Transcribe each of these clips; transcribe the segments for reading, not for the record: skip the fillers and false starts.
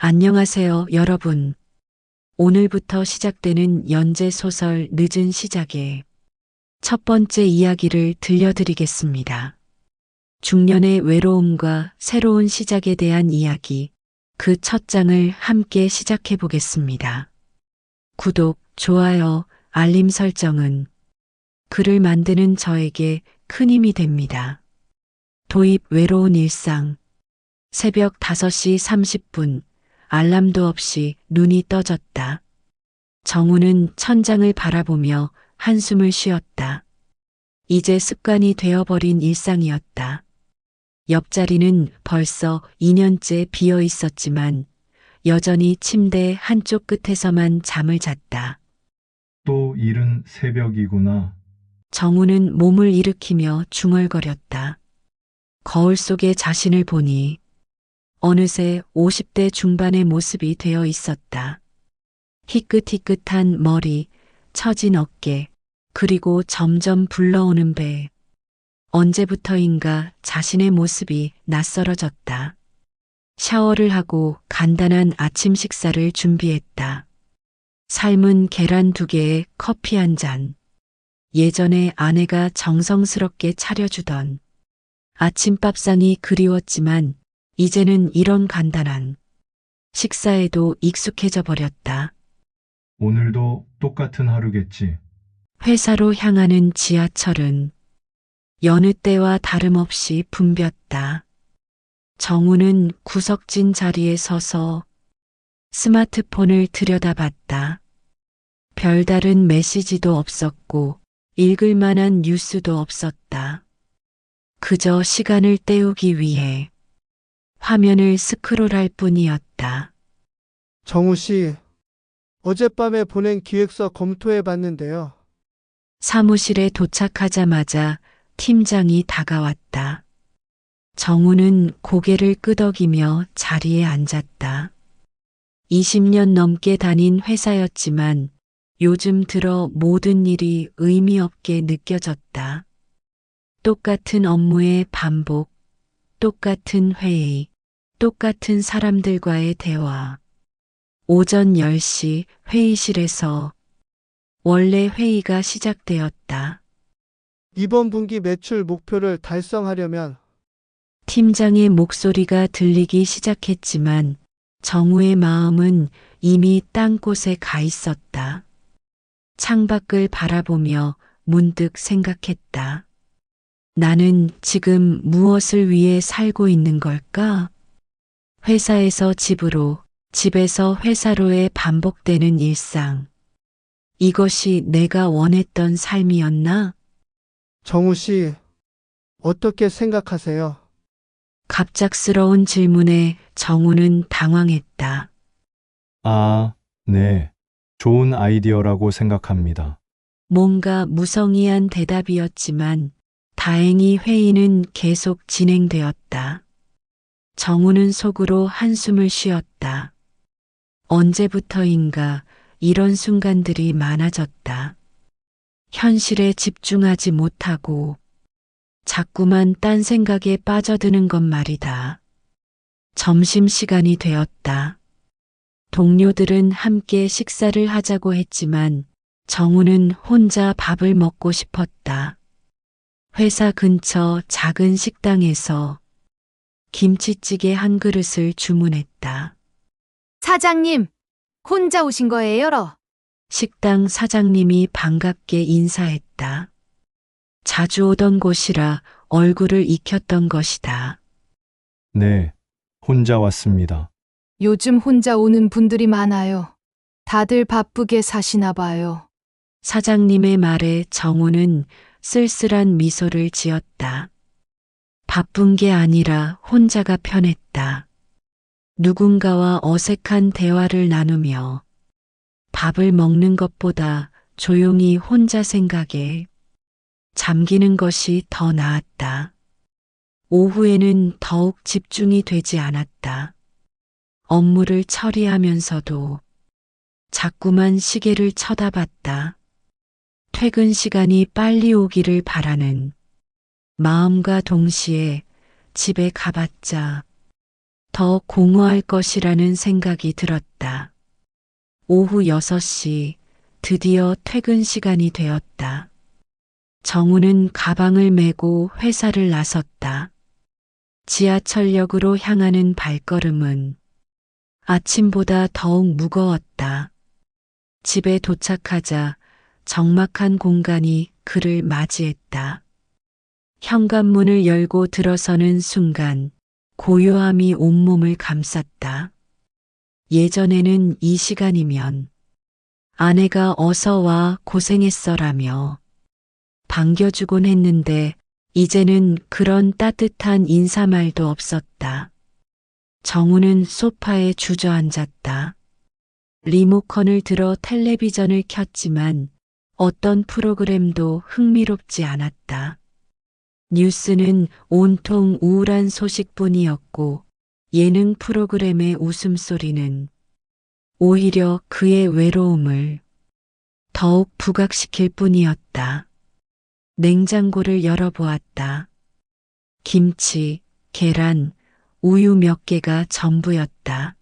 안녕하세요, 여러분. 오늘부터 시작되는 연재 소설 늦은 시작의 첫 번째 이야기를 들려드리겠습니다. 중년의 외로움과 새로운 시작에 대한 이야기, 그 첫 장을 함께 시작해 보겠습니다. 구독, 좋아요, 알림 설정은 글을 만드는 저에게 큰 힘이 됩니다. 도입 외로운 일상. 새벽 5시 30분, 알람도 없이 눈이 떠졌다. 정우는 천장을 바라보며 한숨을 쉬었다. 이제 습관이 되어버린 일상이었다. 옆자리는 벌써 2년째 비어 있었지만 여전히 침대 한쪽 끝에서만 잠을 잤다. 또 이른 새벽이구나. 정우는 몸을 일으키며 중얼거렸다. 거울 속에 자신을 보니 어느새 50대 중반의 모습이 되어 있었다. 희끗희끗한 머리, 처진 어깨, 그리고 점점 불러오는 배. 언제부터인가 자신의 모습이 낯설어졌다. 샤워를 하고 간단한 아침 식사를 준비했다. 삶은 계란 2개에 커피 1잔. 예전에 아내가 정성스럽게 차려주던 아침밥상이 그리웠지만 이제는 이런 간단한 식사에도 익숙해져 버렸다. 오늘도 똑같은 하루겠지. 회사로 향하는 지하철은 여느 때와 다름없이 붐볐다. 정우는 구석진 자리에 서서 스마트폰을 들여다봤다. 별다른 메시지도 없었고 읽을 만한 뉴스도 없었다. 그저 시간을 때우기 위해 화면을 스크롤할 뿐이었다. 정우 씨, 어젯밤에 보낸 기획서 검토해 봤는데요. 사무실에 도착하자마자 팀장이 다가왔다. 정우는 고개를 끄덕이며 자리에 앉았다. 20년 넘게 다닌 회사였지만 요즘 들어 모든 일이 의미 없게 느껴졌다. 똑같은 업무의 반복, 똑같은 회의, 똑같은 사람들과의 대화. 오전 10시 회의실에서 원래 회의가 시작되었다. 이번 분기 매출 목표를 달성하려면 팀장의 목소리가 들리기 시작했지만 정우의 마음은 이미 딴 곳에 가 있었다. 창밖을 바라보며 문득 생각했다. 나는 지금 무엇을 위해 살고 있는 걸까? 회사에서 집으로, 집에서 회사로의 반복되는 일상. 이것이 내가 원했던 삶이었나? 정우 씨, 어떻게 생각하세요? 갑작스러운 질문에 정우는 당황했다. 아, 네. 좋은 아이디어라고 생각합니다. 뭔가 무성의한 대답이었지만 다행히 회의는 계속 진행되었다. 정우는 속으로 한숨을 쉬었다. 언제부터인가 이런 순간들이 많아졌다. 현실에 집중하지 못하고 자꾸만 딴 생각에 빠져드는 것 말이다. 점심시간이 되었다. 동료들은 함께 식사를 하자고 했지만 정우는 혼자 밥을 먹고 싶었다. 회사 근처 작은 식당에서 김치찌개 한 그릇을 주문했다. 사장님, 혼자 오신 거예요? 식당 사장님이 반갑게 인사했다. 자주 오던 곳이라 얼굴을 익혔던 것이다. 네. 혼자 왔습니다. 요즘 혼자 오는 분들이 많아요. 다들 바쁘게 사시나 봐요. 사장님의 말에 정우는 쓸쓸한 미소를 지었다. 바쁜 게 아니라 혼자가 편했다. 누군가와 어색한 대화를 나누며 밥을 먹는 것보다 조용히 혼자 생각에 잠기는 것이 더 나았다. 오후에는 더욱 집중이 되지 않았다. 업무를 처리하면서도 자꾸만 시계를 쳐다봤다. 퇴근 시간이 빨리 오기를 바라는 마음과 동시에 집에 가봤자 더 공허할 것이라는 생각이 들었다. 오후 6시, 드디어 퇴근 시간이 되었다. 정우는 가방을 메고 회사를 나섰다. 지하철역으로 향하는 발걸음은 아침보다 더욱 무거웠다. 집에 도착하자 적막한 공간이 그를 맞이했다. 현관문을 열고 들어서는 순간 고요함이 온몸을 감쌌다. 예전에는 이 시간이면 아내가 어서 와 고생했어라며 반겨주곤 했는데 이제는 그런 따뜻한 인사말도 없었다. 정우는 소파에 주저앉았다. 리모컨을 들어 텔레비전을 켰지만 어떤 프로그램도 흥미롭지 않았다. 뉴스는 온통 우울한 소식뿐이었고 예능 프로그램의 웃음소리는 오히려 그의 외로움을 더욱 부각시킬 뿐이었다. 냉장고를 열어보았다. 김치, 계란, 우유 몇 개가 전부였다.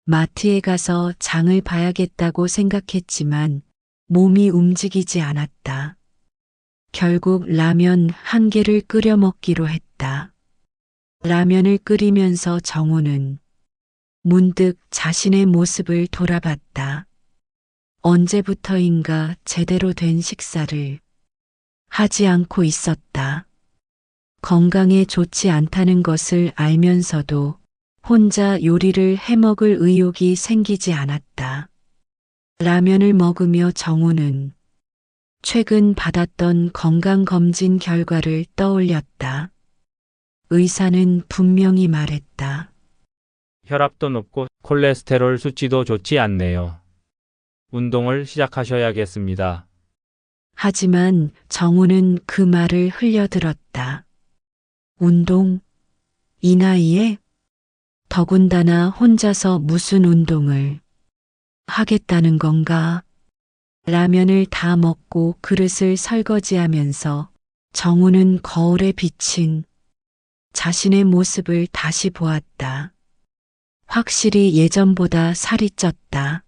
마트에 가서 장을 봐야겠다고 생각했지만 몸이 움직이지 않았다. 결국 라면 한 개를 끓여 먹기로 했다. 라면을 끓이면서 정우는 문득 자신의 모습을 돌아봤다. 언제부터인가 제대로 된 식사를 하지 않고 있었다. 건강에 좋지 않다는 것을 알면서도 혼자 요리를 해먹을 의욕이 생기지 않았다. 라면을 먹으며 정우는 최근 받았던 건강검진 결과를 떠올렸다. 의사는 분명히 말했다. 혈압도 높고 콜레스테롤 수치도 좋지 않네요. 운동을 시작하셔야겠습니다. 하지만 정우는 그 말을 흘려들었다. 운동? 이 나이에? 더군다나 혼자서 무슨 운동을 하겠다는 건가? 라면을 다 먹고 그릇을 설거지하면서 정우는 거울에 비친 자신의 모습을 다시 보았다. 확실히 예전보다 살이 쪘다.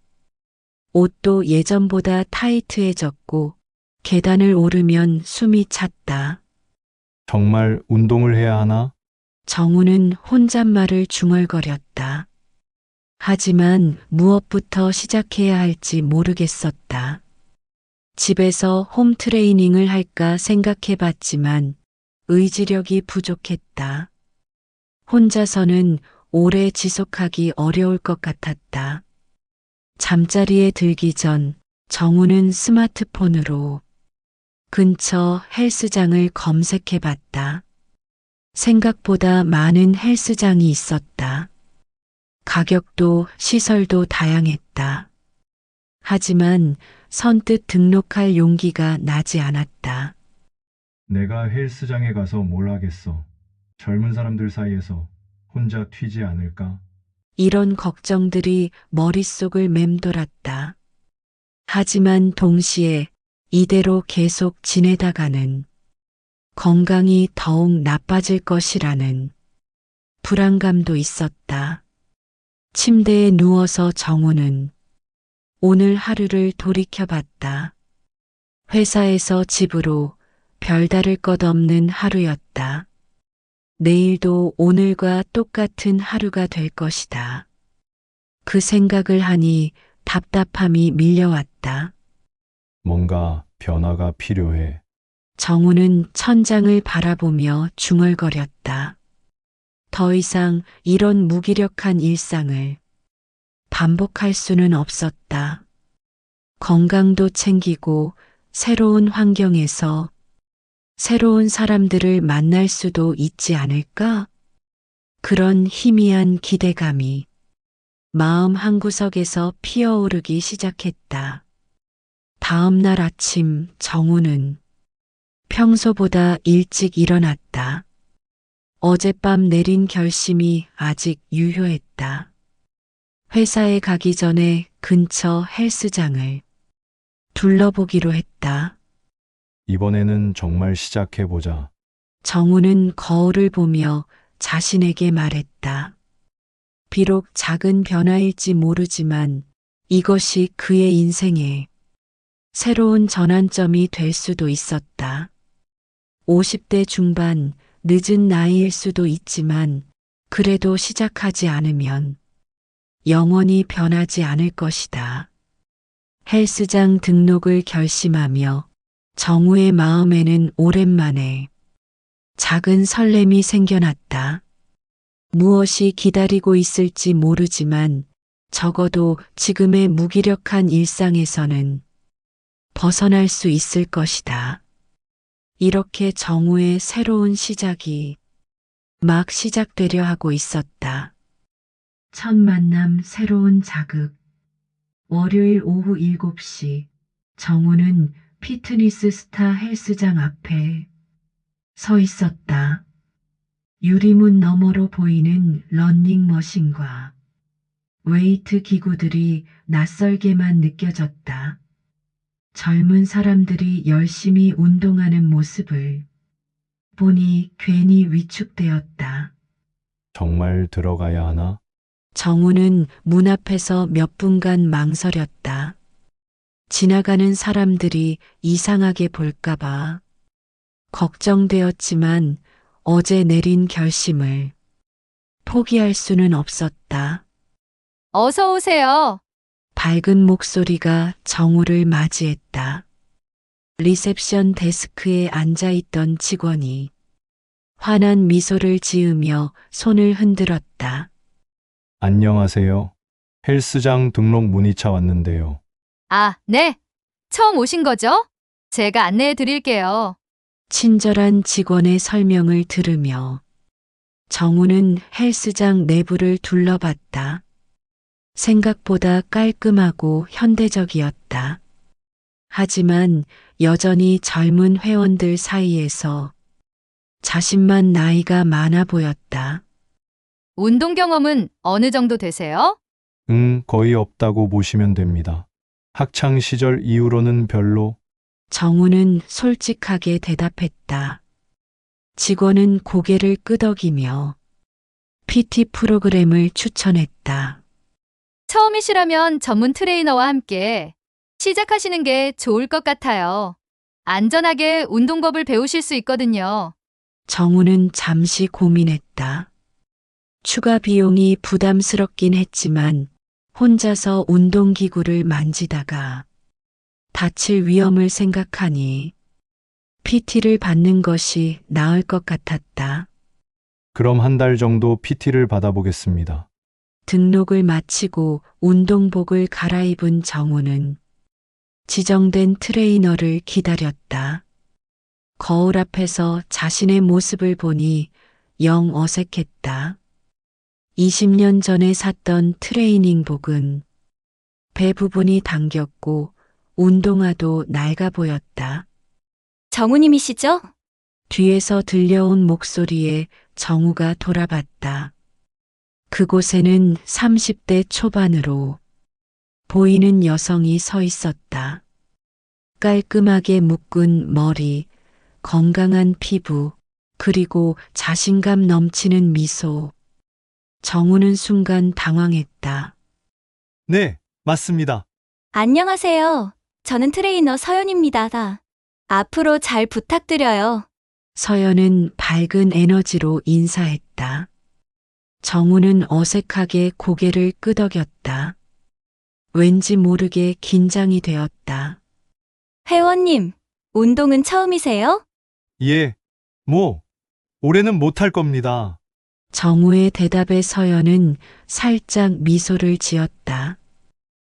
옷도 예전보다 타이트해졌고 계단을 오르면 숨이 찼다. 정말 운동을 해야 하나? 정우는 혼잣말을 중얼거렸다. 하지만 무엇부터 시작해야 할지 모르겠었다. 집에서 홈트레이닝을 할까 생각해 봤지만 의지력이 부족했다. 혼자서는 오래 지속하기 어려울 것 같았다. 잠자리에 들기 전 정우는 스마트폰으로 근처 헬스장을 검색해 봤다. 생각보다 많은 헬스장이 있었다. 가격도 시설도 다양했다. 하지만 선뜻 등록할 용기가 나지 않았다. 내가 헬스장에 가서 뭘 하겠어? 젊은 사람들 사이에서 혼자 튀지 않을까? 이런 걱정들이 머릿속을 맴돌았다. 하지만 동시에 이대로 계속 지내다가는 건강이 더욱 나빠질 것이라는 불안감도 있었다. 침대에 누워서 정우는 오늘 하루를 돌이켜봤다. 회사에서 집으로 별다를 것 없는 하루였다. 내일도 오늘과 똑같은 하루가 될 것이다. 그 생각을 하니 답답함이 밀려왔다. 뭔가 변화가 필요해. 정우는 천장을 바라보며 중얼거렸다. 더 이상 이런 무기력한 일상을 반복할 수는 없었다. 건강도 챙기고 새로운 환경에서 새로운 사람들을 만날 수도 있지 않을까? 그런 희미한 기대감이 마음 한구석에서 피어오르기 시작했다. 다음 날 아침 정우는 평소보다 일찍 일어났다. 어젯밤 내린 결심이 아직 유효했다. 회사에 가기 전에 근처 헬스장을 둘러보기로 했다. 이번에는 정말 시작해보자. 정우는 거울을 보며 자신에게 말했다. 비록 작은 변화일지 모르지만 이것이 그의 인생에 새로운 전환점이 될 수도 있었다. 50대 중반, 늦은 나이일 수도 있지만 그래도 시작하지 않으면 영원히 변하지 않을 것이다. 헬스장 등록을 결심하며 정우의 마음에는 오랜만에 작은 설렘이 생겨났다. 무엇이 기다리고 있을지 모르지만 적어도 지금의 무기력한 일상에서는 벗어날 수 있을 것이다. 이렇게 정우의 새로운 시작이 막 시작되려 하고 있었다. 첫 만남 새로운 자극. 월요일 오후 7시 정우는 피트니스 스타 헬스장 앞에 서 있었다. 유리문 너머로 보이는 러닝머신과 웨이트 기구들이 낯설게만 느껴졌다. 젊은 사람들이 열심히 운동하는 모습을 보니 괜히 위축되었다. 정말 들어가야 하나? 정우는 문 앞에서 몇 분간 망설였다. 지나가는 사람들이 이상하게 볼까봐 걱정되었지만 어제 내린 결심을 포기할 수는 없었다. 어서 오세요. 밝은 목소리가 정우를 맞이했다. 리셉션 데스크에 앉아있던 직원이 환한 미소를 지으며 손을 흔들었다. 안녕하세요. 헬스장 등록 문의차 왔는데요. 아, 네. 처음 오신 거죠? 제가 안내해 드릴게요. 친절한 직원의 설명을 들으며 정우는 헬스장 내부를 둘러봤다. 생각보다 깔끔하고 현대적이었다. 하지만 여전히 젊은 회원들 사이에서 자신만 나이가 많아 보였다. 운동 경험은 어느 정도 되세요? 거의 없다고 보시면 됩니다. 학창 시절 이후로는 별로. 정우는 솔직하게 대답했다. 직원은 고개를 끄덕이며 PT 프로그램을 추천했다. 처음이시라면 전문 트레이너와 함께 시작하시는 게 좋을 것 같아요. 안전하게 운동법을 배우실 수 있거든요. 정우는 잠시 고민했다. 추가 비용이 부담스럽긴 했지만 혼자서 운동기구를 만지다가 다칠 위험을 생각하니 PT를 받는 것이 나을 것 같았다. 그럼 한 달 정도 PT를 받아보겠습니다. 등록을 마치고 운동복을 갈아입은 정우는 지정된 트레이너를 기다렸다. 거울 앞에서 자신의 모습을 보니 영 어색했다. 20년 전에 샀던 트레이닝복은 배 부분이 당겼고 운동화도 낡아 보였다. 정우님이시죠? 뒤에서 들려온 목소리에 정우가 돌아봤다. 그곳에는 30대 초반으로 보이는 여성이 서 있었다. 깔끔하게 묶은 머리, 건강한 피부, 그리고 자신감 넘치는 미소. 정우는 순간 당황했다. 네, 맞습니다. 안녕하세요. 저는 트레이너 서연입니다. 앞으로 잘 부탁드려요. 서연은 밝은 에너지로 인사했다. 정우는 어색하게 고개를 끄덕였다. 왠지 모르게 긴장이 되었다. 회원님, 운동은 처음이세요? 예, 올해는 못할 겁니다. 정우의 대답에 서연은 살짝 미소를 지었다.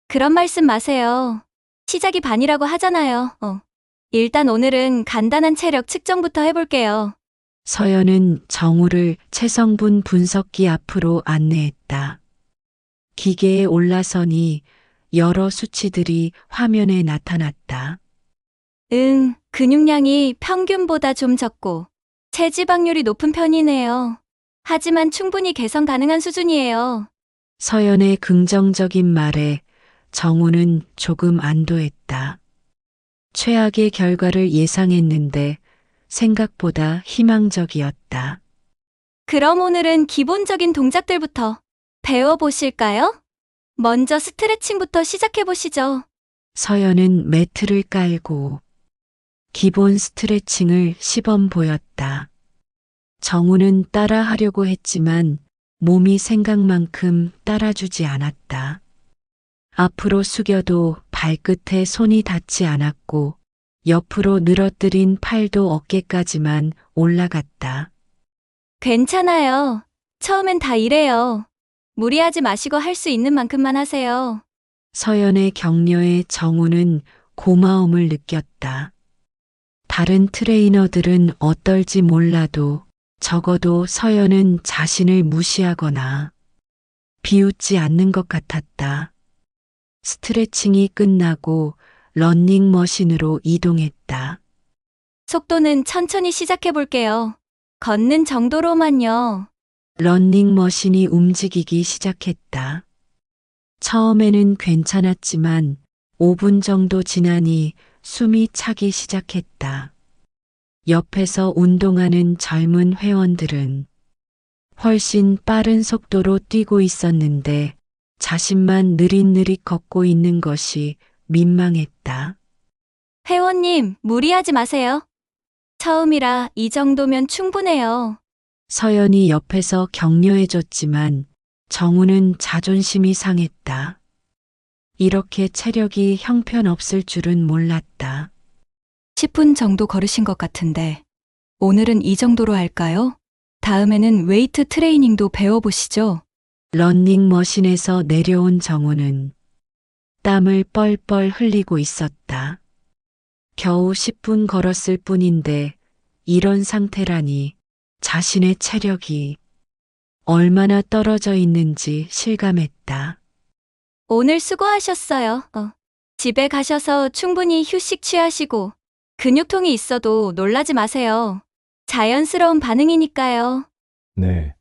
그런 말씀 마세요. 시작이 반이라고 하잖아요. 일단 오늘은 간단한 체력 측정부터 해볼게요. 서연은 정우를 체성분 분석기 앞으로 안내했다. 기계에 올라서니 여러 수치들이 화면에 나타났다. 근육량이 평균보다 좀 적고 체지방률이 높은 편이네요. 하지만 충분히 개선 가능한 수준이에요. 서연의 긍정적인 말에 정우는 조금 안도했다. 최악의 결과를 예상했는데 생각보다 희망적이었다. 그럼 오늘은 기본적인 동작들부터 배워보실까요? 먼저 스트레칭부터 시작해보시죠. 서연은 매트를 깔고 기본 스트레칭을 시범 보였다. 정우는 따라 하려고 했지만 몸이 생각만큼 따라주지 않았다. 앞으로 숙여도 발끝에 손이 닿지 않았고 옆으로 늘어뜨린 팔도 어깨까지만 올라갔다. 괜찮아요. 처음엔 다 이래요. 무리하지 마시고 할 수 있는 만큼만 하세요. 서연의 격려에 정우는 고마움을 느꼈다. 다른 트레이너들은 어떨지 몰라도 적어도 서연은 자신을 무시하거나 비웃지 않는 것 같았다. 스트레칭이 끝나고 러닝머신으로 이동했다. 속도는 천천히 시작해볼게요. 걷는 정도로만요. 러닝머신이 움직이기 시작했다. 처음에는 괜찮았지만 5분 정도 지나니 숨이 차기 시작했다. 옆에서 운동하는 젊은 회원들은 훨씬 빠른 속도로 뛰고 있었는데 자신만 느릿느릿 걷고 있는 것이 민망했다. 회원님, 무리하지 마세요. 처음이라 이 정도면 충분해요. 서연이 옆에서 격려해줬지만 정우는 자존심이 상했다. 이렇게 체력이 형편없을 줄은 몰랐다. 10분 정도 걸으신 것 같은데, 오늘은 이 정도로 할까요? 다음에는 웨이트 트레이닝도 배워보시죠. 러닝머신에서 내려온 정우는 땀을 뻘뻘 흘리고 있었다. 겨우 10분 걸었을 뿐인데 이런 상태라니 자신의 체력이 얼마나 떨어져 있는지 실감했다. 오늘 수고하셨어요. 집에 가셔서 충분히 휴식 취하시고, 근육통이 있어도 놀라지 마세요. 자연스러운 반응이니까요. 네,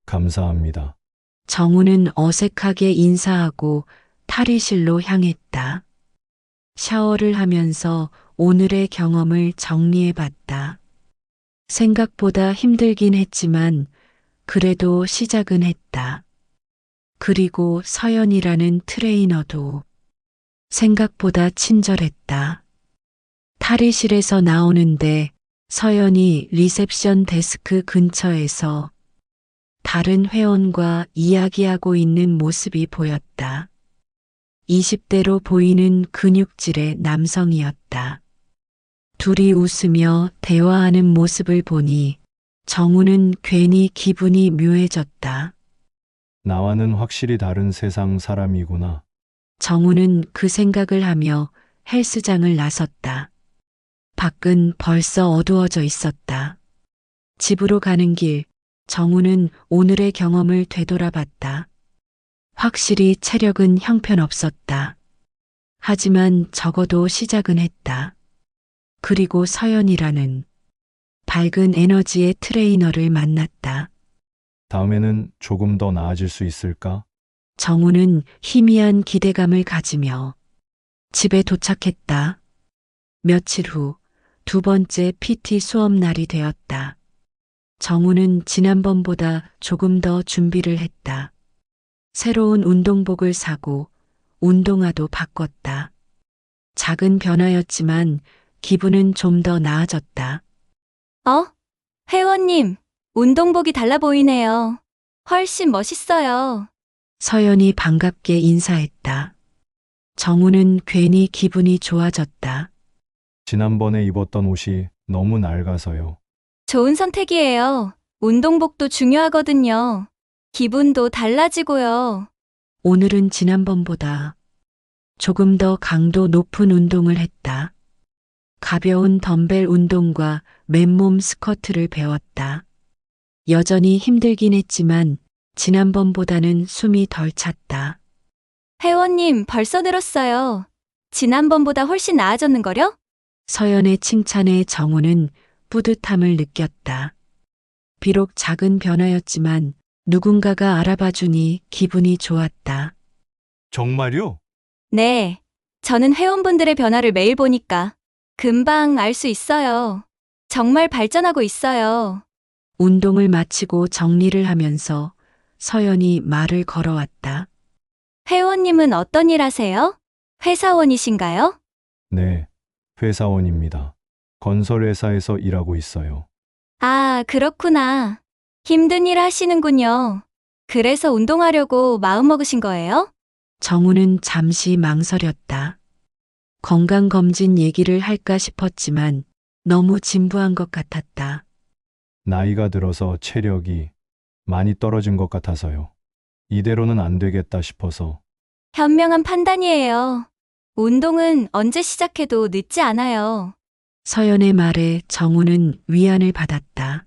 감사합니다. 정우는 어색하게 인사하고 탈의실로 향했다. 샤워를 하면서 오늘의 경험을 정리해봤다. 생각보다 힘들긴 했지만 그래도 시작은 했다. 그리고 서연이라는 트레이너도 생각보다 친절했다. 탈의실에서 나오는데 서연이 리셉션 데스크 근처에서 다른 회원과 이야기하고 있는 모습이 보였다. 20대로 보이는 근육질의 남성이었다. 둘이 웃으며 대화하는 모습을 보니 정우는 괜히 기분이 묘해졌다. 나와는 확실히 다른 세상 사람이구나. 정우는 그 생각을 하며 헬스장을 나섰다. 밖은 벌써 어두워져 있었다. 집으로 가는 길, 정우는 오늘의 경험을 되돌아봤다. 확실히 체력은 형편없었다. 하지만 적어도 시작은 했다. 그리고 서연이라는 밝은 에너지의 트레이너를 만났다. 다음에는 조금 더 나아질 수 있을까? 정우는 희미한 기대감을 가지며 집에 도착했다. 며칠 후 두 번째 PT 수업 날이 되었다. 정우는 지난번보다 조금 더 준비를 했다. 새로운 운동복을 사고 운동화도 바꿨다. 작은 변화였지만 기분은 좀 더 나아졌다. 회원님, 운동복이 달라 보이네요. 훨씬 멋있어요. 서연이 반갑게 인사했다. 정우는 괜히 기분이 좋아졌다. 지난번에 입었던 옷이 너무 낡아서요. 좋은 선택이에요. 운동복도 중요하거든요. 기분도 달라지고요. 오늘은 지난번보다 조금 더 강도 높은 운동을 했다. 가벼운 덤벨 운동과 맨몸 스쿼트를 배웠다. 여전히 힘들긴 했지만 지난번보다는 숨이 덜 찼다. 회원님, 벌써 늘었어요. 지난번보다 훨씬 나아졌는걸요? 서연의 칭찬에 정우는 뿌듯함을 느꼈다. 비록 작은 변화였지만 누군가가 알아봐주니 기분이 좋았다. 정말요? 네. 저는 회원분들의 변화를 매일 보니까 금방 알 수 있어요. 정말 발전하고 있어요. 운동을 마치고 정리를 하면서 서연이 말을 걸어왔다. 회원님은 어떤 일 하세요? 회사원이신가요? 네, 회사원입니다. 건설회사에서 일하고 있어요. 아, 그렇구나. 힘든 일 하시는군요. 그래서 운동하려고 마음먹으신 거예요? 정우는 잠시 망설였다. 건강검진 얘기를 할까 싶었지만 너무 진부한 것 같았다. 나이가 들어서 체력이 많이 떨어진 것 같아서요. 이대로는 안 되겠다 싶어서. 현명한 판단이에요. 운동은 언제 시작해도 늦지 않아요. 서연의 말에 정우는 위안을 받았다.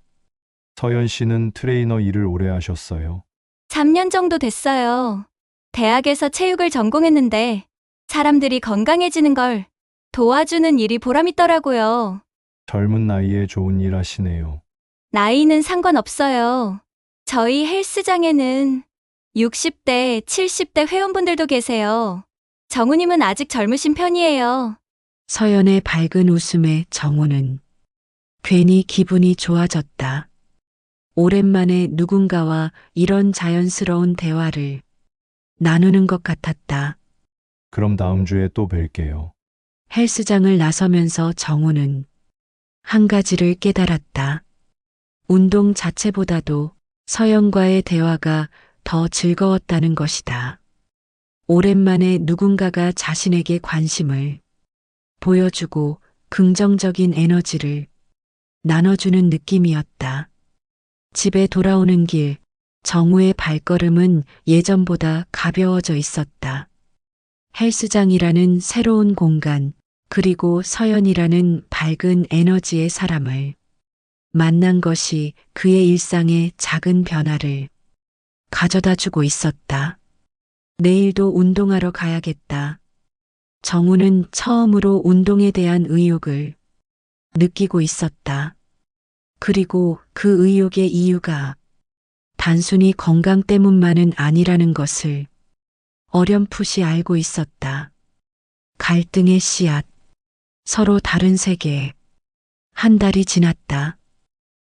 서연 씨는 트레이너 일을 오래 하셨어요. 3년 정도 됐어요. 대학에서 체육을 전공했는데 사람들이 건강해지는 걸 도와주는 일이 보람있더라고요. 젊은 나이에 좋은 일 하시네요. 나이는 상관없어요. 저희 헬스장에는 60대, 70대 회원분들도 계세요. 정우님은 아직 젊으신 편이에요. 서연의 밝은 웃음에 정우는 괜히 기분이 좋아졌다. 오랜만에 누군가와 이런 자연스러운 대화를 나누는 것 같았다. 그럼 다음 주에 또 뵐게요. 헬스장을 나서면서 정우는 한 가지를 깨달았다. 운동 자체보다도 서연과의 대화가 더 즐거웠다는 것이다. 오랜만에 누군가가 자신에게 관심을 보여주고 긍정적인 에너지를 나눠주는 느낌이었다. 집에 돌아오는 길, 정우의 발걸음은 예전보다 가벼워져 있었다. 헬스장이라는 새로운 공간, 그리고 서연이라는 밝은 에너지의 사람을 만난 것이 그의 일상에 작은 변화를 가져다 주고 있었다. 내일도 운동하러 가야겠다. 정우는 처음으로 운동에 대한 의욕을 느끼고 있었다. 그리고 그 의욕의 이유가 단순히 건강 때문만은 아니라는 것을 어렴풋이 알고 있었다. 갈등의 씨앗, 서로 다른 세계. 한 달이 지났다.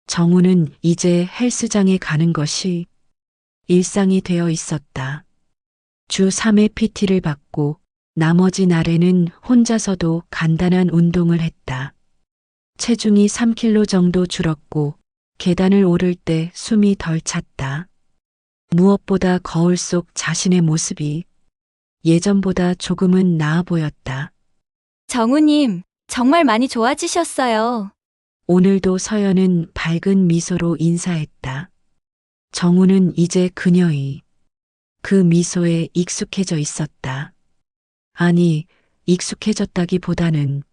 정우는 이제 헬스장에 가는 것이 일상이 되어 있었다. 주 3회 PT를 받고 나머지 날에는 혼자서도 간단한 운동을 했다. 체중이 3kg 정도 줄었고 계단을 오를 때 숨이 덜 찼다. 무엇보다 거울 속 자신의 모습이 예전보다 조금은 나아 보였다. 정우님, 정말 많이 좋아지셨어요. 오늘도 서연은 밝은 미소로 인사했다. 정우는 이제 그녀의 그 미소에 익숙해져 있었다. 아니, 익숙해졌다기보다는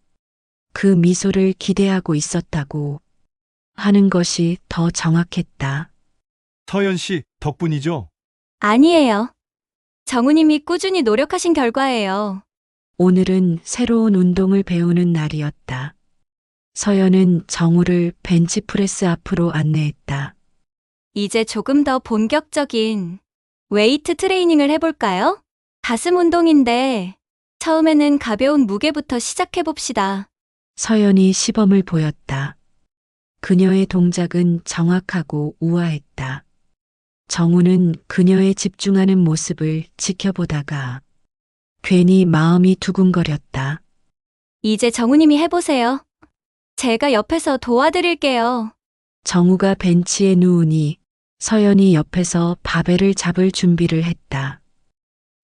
그 미소를 기대하고 있었다고 하는 것이 더 정확했다. 서연 씨 덕분이죠? 아니에요. 정우님이 꾸준히 노력하신 결과예요. 오늘은 새로운 운동을 배우는 날이었다. 서연은 정우를 벤치프레스 앞으로 안내했다. 이제 조금 더 본격적인 웨이트 트레이닝을 해볼까요? 가슴 운동인데 처음에는 가벼운 무게부터 시작해봅시다. 서연이 시범을 보였다. 그녀의 동작은 정확하고 우아했다. 정우는 그녀의 집중하는 모습을 지켜보다가 괜히 마음이 두근거렸다. 이제 정우님이 해보세요. 제가 옆에서 도와드릴게요. 정우가 벤치에 누우니 서연이 옆에서 바벨을 잡을 준비를 했다.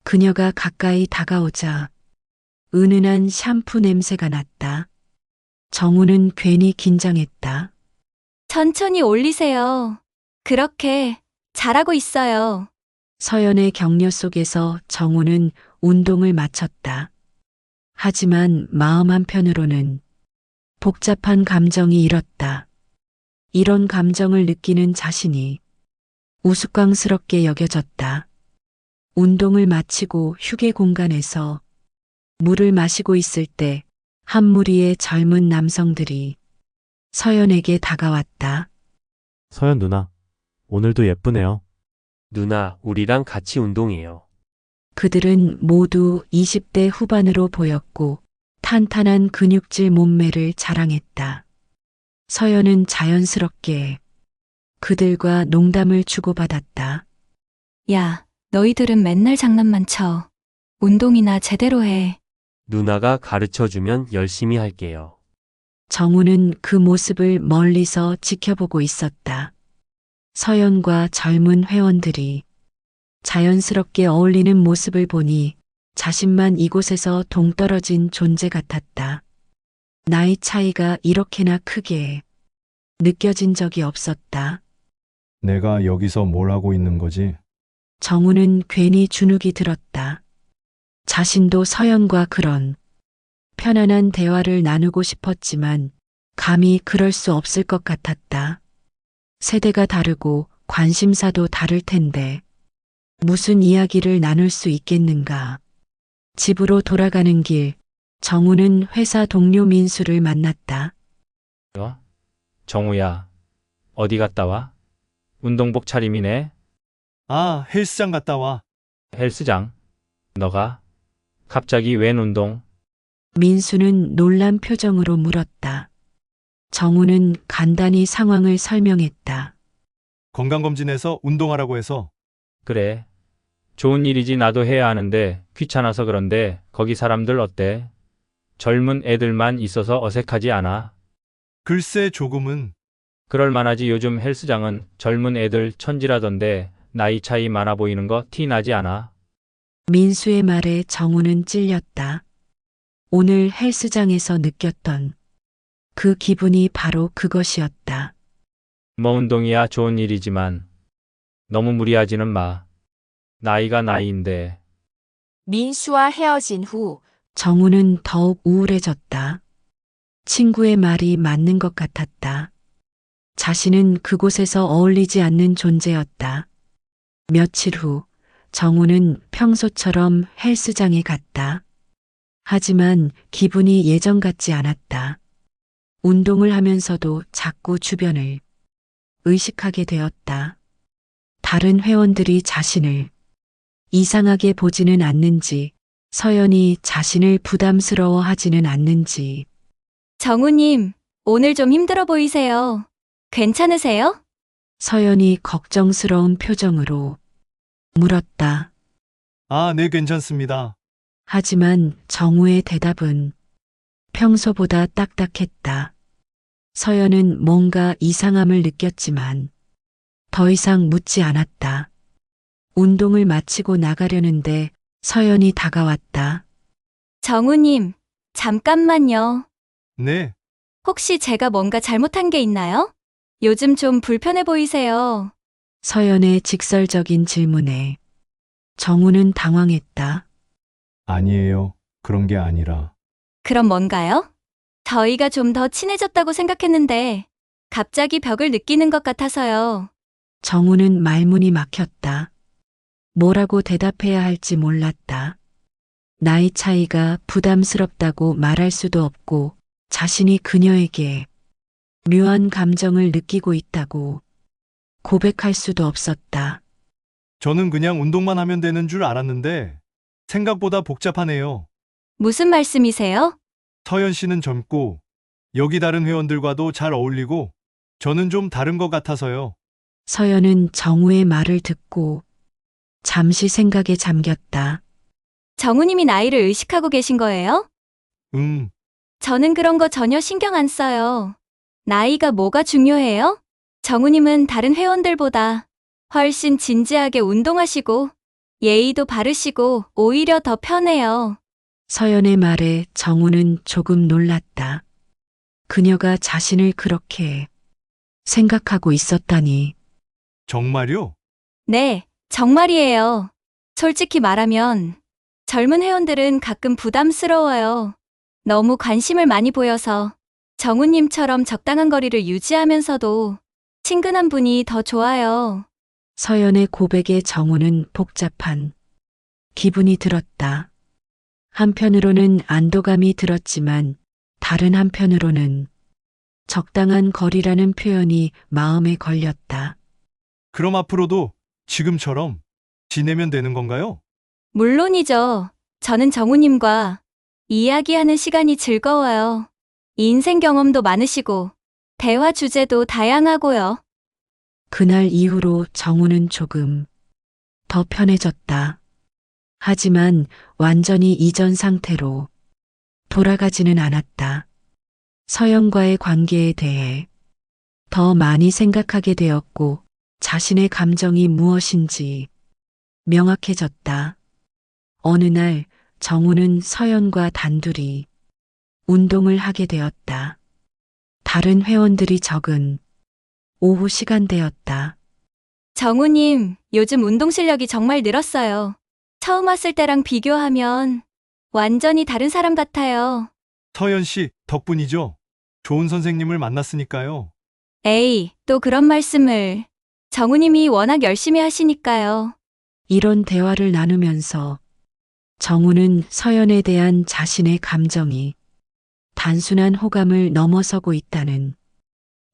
그녀가 가까이 다가오자 은은한 샴푸 냄새가 났다. 정우는 괜히 긴장했다. 천천히 올리세요. 그렇게 잘하고 있어요. 서연의 격려 속에서 정우는 운동을 마쳤다. 하지만 마음 한편으로는 복잡한 감정이 일었다. 이런 감정을 느끼는 자신이 우스꽝스럽게 여겨졌다. 운동을 마치고 휴게 공간에서 물을 마시고 있을 때 한 무리의 젊은 남성들이 서연에게 다가왔다. 서연 누나, 오늘도 예쁘네요. 누나, 우리랑 같이 운동해요. 그들은 모두 20대 후반으로 보였고 탄탄한 근육질 몸매를 자랑했다. 서연은 자연스럽게 그들과 농담을 주고받았다. 야, 너희들은 맨날 장난만 쳐. 운동이나 제대로 해. 누나가 가르쳐 주면 열심히 할게요. 정우는 그 모습을 멀리서 지켜보고 있었다. 서연과 젊은 회원들이 자연스럽게 어울리는 모습을 보니 자신만 이곳에서 동떨어진 존재 같았다. 나이 차이가 이렇게나 크게 느껴진 적이 없었다. 내가 여기서 뭘 하고 있는 거지? 정우는 괜히 주눅이 들었다. 자신도 서연과 그런 편안한 대화를 나누고 싶었지만 감히 그럴 수 없을 것 같았다. 세대가 다르고 관심사도 다를 텐데 무슨 이야기를 나눌 수 있겠는가. 집으로 돌아가는 길, 정우는 회사 동료 민수를 만났다. 정우야, 어디 갔다 와? 운동복 차림이네. 아, 헬스장 갔다 와. 헬스장. 너가? 갑자기 웬 운동? 민수는 놀란 표정으로 물었다. 정우는 간단히 상황을 설명했다. 건강검진에서 운동하라고 해서. 그래. 좋은 일이지 나도 해야 하는데 귀찮아서 그런데 거기 사람들 어때? 젊은 애들만 있어서 어색하지 않아? 글쎄 조금은. 그럴 만하지. 요즘 헬스장은 젊은 애들 천지라던데 나이 차이 많아 보이는 거 티 나지 않아? 민수의 말에 정우는 찔렸다. 오늘 헬스장에서 느꼈던 그 기분이 바로 그것이었다. 뭐 운동이야 좋은 일이지만 너무 무리하지는 마. 나이가 나이인데. 민수와 헤어진 후 정우는 더욱 우울해졌다. 친구의 말이 맞는 것 같았다. 자신은 그곳에서 어울리지 않는 존재였다. 며칠 후 정우는 평소처럼 헬스장에 갔다. 하지만 기분이 예전 같지 않았다. 운동을 하면서도 자꾸 주변을 의식하게 되었다. 다른 회원들이 자신을 이상하게 보지는 않는지, 서연이 자신을 부담스러워하지는 않는지. 정우님, 오늘 좀 힘들어 보이세요. 괜찮으세요? 서연이 걱정스러운 표정으로 물었다. 아, 네, 괜찮습니다. 하지만 정우의 대답은 평소보다 딱딱했다. 서연은 뭔가 이상함을 느꼈지만 더 이상 묻지 않았다. 운동을 마치고 나가려는데 서연이 다가왔다. 정우님, 잠깐만요. 네, 혹시 제가 뭔가 잘못한 게 있나요? 요즘 좀 불편해 보이세요. 서연의 직설적인 질문에 정우는 당황했다. 아니에요. 그런 게 아니라. 그럼 뭔가요? 저희가 좀 더 친해졌다고 생각했는데 갑자기 벽을 느끼는 것 같아서요. 정우는 말문이 막혔다. 뭐라고 대답해야 할지 몰랐다. 나이 차이가 부담스럽다고 말할 수도 없고 자신이 그녀에게 묘한 감정을 느끼고 있다고 고백할 수도 없었다. 저는 그냥 운동만 하면 되는 줄 알았는데 생각보다 복잡하네요. 무슨 말씀이세요? 서연 씨는 젊고 여기 다른 회원들과도 잘 어울리고 저는 좀 다른 것 같아서요. 서연은 정우의 말을 듣고 잠시 생각에 잠겼다. 정우님이 나이를 의식하고 계신 거예요? 저는 그런 거 전혀 신경 안 써요. 나이가 뭐가 중요해요? 정우님은 다른 회원들보다 훨씬 진지하게 운동하시고 예의도 바르시고 오히려 더 편해요. 서연의 말에 정우는 조금 놀랐다. 그녀가 자신을 그렇게 생각하고 있었다니. 정말요? 네, 정말이에요. 솔직히 말하면 젊은 회원들은 가끔 부담스러워요. 너무 관심을 많이 보여서 정우님처럼 적당한 거리를 유지하면서도 친근한 분이 더 좋아요. 서연의 고백에 정우는 복잡한 기분이 들었다. 한편으로는 안도감이 들었지만 다른 한편으로는 적당한 거리라는 표현이 마음에 걸렸다. 그럼 앞으로도 지금처럼 지내면 되는 건가요? 물론이죠. 저는 정우님과 이야기하는 시간이 즐거워요. 인생 경험도 많으시고 대화 주제도 다양하고요. 그날 이후로 정우는 조금 더 편해졌다. 하지만 완전히 이전 상태로 돌아가지는 않았다. 서연과의 관계에 대해 더 많이 생각하게 되었고 자신의 감정이 무엇인지 명확해졌다. 어느 날 정우는 서연과 단둘이 운동을 하게 되었다. 다른 회원들이 적은 오후 시간대였다. 정우님, 요즘 운동 실력이 정말 늘었어요. 처음 왔을 때랑 비교하면 완전히 다른 사람 같아요. 서연 씨 덕분이죠. 좋은 선생님을 만났으니까요. 에이, 또 그런 말씀을. 정우님이 워낙 열심히 하시니까요. 이런 대화를 나누면서 정우는 서연에 대한 자신의 감정이 단순한 호감을 넘어서고 있다는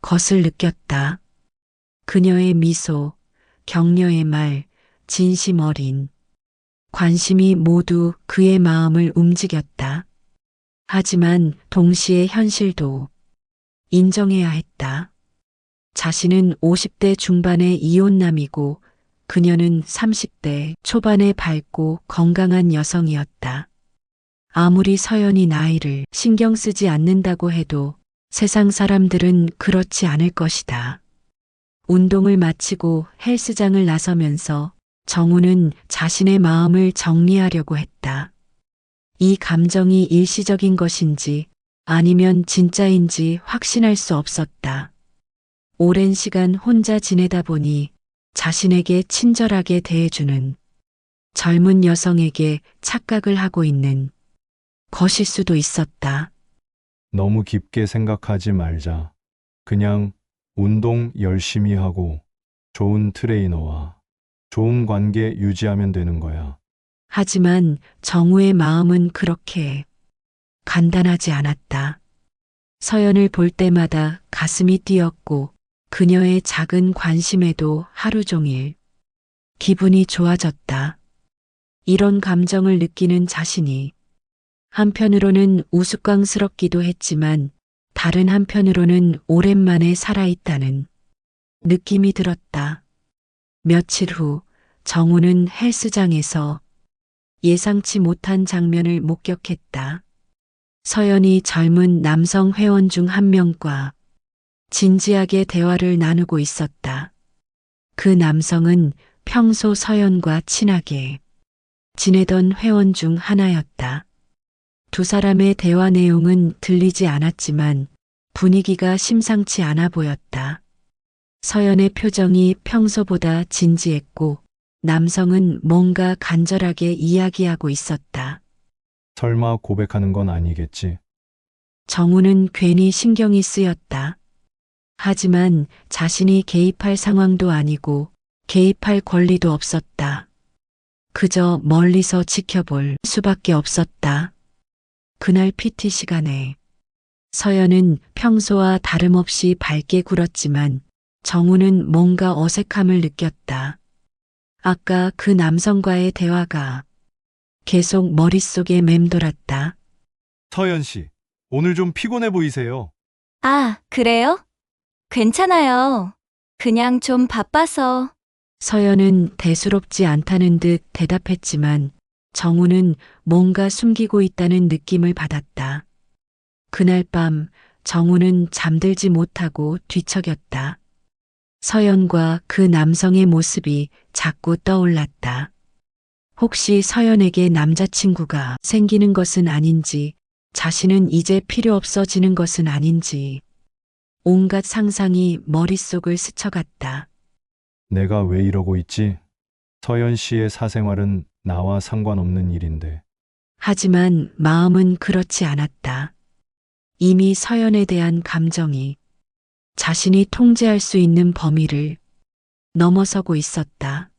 것을 느꼈다. 그녀의 미소, 격려의 말, 진심 어린 관심이 모두 그의 마음을 움직였다. 하지만 동시에 현실도 인정해야 했다. 자신은 50대 중반의 이혼남이고 그녀는 30대 초반의 밝고 건강한 여성이었다. 아무리 서연이 나이를 신경 쓰지 않는다고 해도 세상 사람들은 그렇지 않을 것이다. 운동을 마치고 헬스장을 나서면서 정우는 자신의 마음을 정리하려고 했다. 이 감정이 일시적인 것인지 아니면 진짜인지 확신할 수 없었다. 오랜 시간 혼자 지내다 보니 자신에게 친절하게 대해주는 젊은 여성에게 착각을 하고 있는 것일 수도 있었다. 너무 깊게 생각하지 말자. 그냥 운동 열심히 하고 좋은 트레이너와 좋은 관계 유지하면 되는 거야. 하지만 정우의 마음은 그렇게 간단하지 않았다. 서연을 볼 때마다 가슴이 뛰었고 그녀의 작은 관심에도 하루 종일 기분이 좋아졌다. 이런 감정을 느끼는 자신이 한편으로는 우스꽝스럽기도 했지만 다른 한편으로는 오랜만에 살아있다는 느낌이 들었다. 며칠 후 정우는 헬스장에서 예상치 못한 장면을 목격했다. 서연이 젊은 남성 회원 중 한 명과 진지하게 대화를 나누고 있었다. 그 남성은 평소 서연과 친하게 지내던 회원 중 하나였다. 두 사람의 대화 내용은 들리지 않았지만 분위기가 심상치 않아 보였다. 서연의 표정이 평소보다 진지했고 남성은 뭔가 간절하게 이야기하고 있었다. 설마 고백하는 건 아니겠지? 정우는 괜히 신경이 쓰였다. 하지만 자신이 개입할 상황도 아니고 개입할 권리도 없었다. 그저 멀리서 지켜볼 수밖에 없었다. 그날 PT 시간에 서연은 평소와 다름없이 밝게 굴었지만 정우는 뭔가 어색함을 느꼈다. 아까 그 남성과의 대화가 계속 머릿속에 맴돌았다. 서연 씨, 오늘 좀 피곤해 보이세요. 아, 그래요? 괜찮아요. 그냥 좀 바빠서. 서연은 대수롭지 않다는 듯 대답했지만 정우는 뭔가 숨기고 있다는 느낌을 받았다. 그날 밤 정우는 잠들지 못하고 뒤척였다. 서연과 그 남성의 모습이 자꾸 떠올랐다. 혹시 서연에게 남자친구가 생기는 것은 아닌지, 자신은 이제 필요 없어지는 것은 아닌지, 온갖 상상이 머릿속을 스쳐갔다. 내가 왜 이러고 있지? 서연 씨의 사생활은 나와 상관없는 일인데. 하지만 마음은 그렇지 않았다. 이미 서연에 대한 감정이 자신이 통제할 수 있는 범위를 넘어서고 있었다.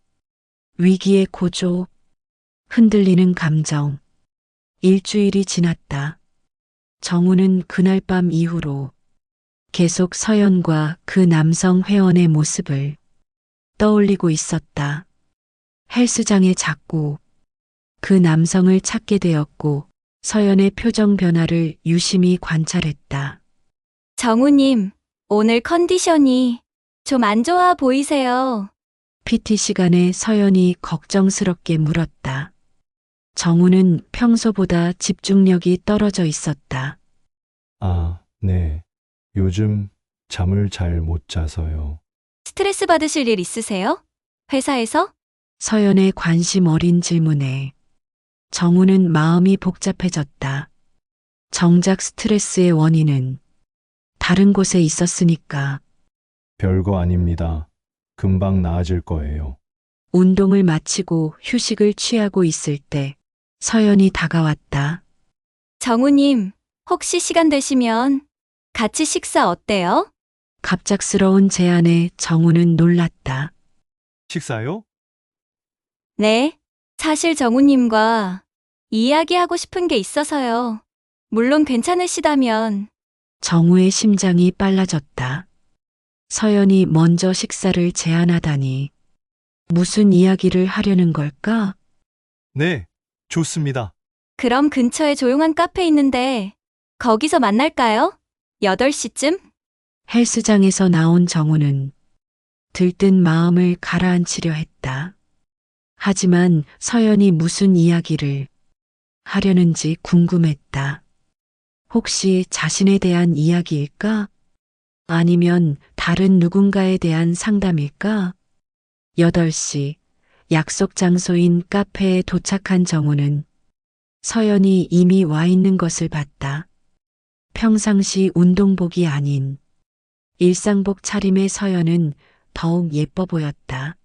위기의 고조, 흔들리는 감정. 일주일이 지났다. 정우는 그날 밤 이후로 계속 서연과 그 남성 회원의 모습을 떠올리고 있었다. 헬스장에 자꾸 그 남성을 찾게 되었고 서연의 표정 변화를 유심히 관찰했다. 정우님, 오늘 컨디션이 좀 안 좋아 보이세요. PT 시간에 서연이 걱정스럽게 물었다. 정우는 평소보다 집중력이 떨어져 있었다. 아, 네. 요즘 잠을 잘 못 자서요. 스트레스 받으실 일 있으세요? 회사에서? 서연의 관심 어린 질문에 정우는 마음이 복잡해졌다. 정작 스트레스의 원인은 다른 곳에 있었으니까. 별거 아닙니다. 금방 나아질 거예요. 운동을 마치고 휴식을 취하고 있을 때 서연이 다가왔다. 정우님, 혹시 시간 되시면 같이 식사 어때요? 갑작스러운 제안에 정우는 놀랐다. 식사요? 네. 사실 정우님과 이야기하고 싶은 게 있어서요. 물론 괜찮으시다면. 정우의 심장이 빨라졌다. 서연이 먼저 식사를 제안하다니. 무슨 이야기를 하려는 걸까? 네, 좋습니다. 그럼 근처에 조용한 카페 있는데 거기서 만날까요? 8시쯤? 헬스장에서 나온 정우는 들뜬 마음을 가라앉히려 했다. 하지만 서연이 무슨 이야기를 하려는지 궁금했다. 혹시 자신에 대한 이야기일까? 아니면 다른 누군가에 대한 상담일까? 8시 약속 장소인 카페에 도착한 정우는 서연이 이미 와 있는 것을 봤다. 평상시 운동복이 아닌 일상복 차림의 서연은 더욱 예뻐 보였다.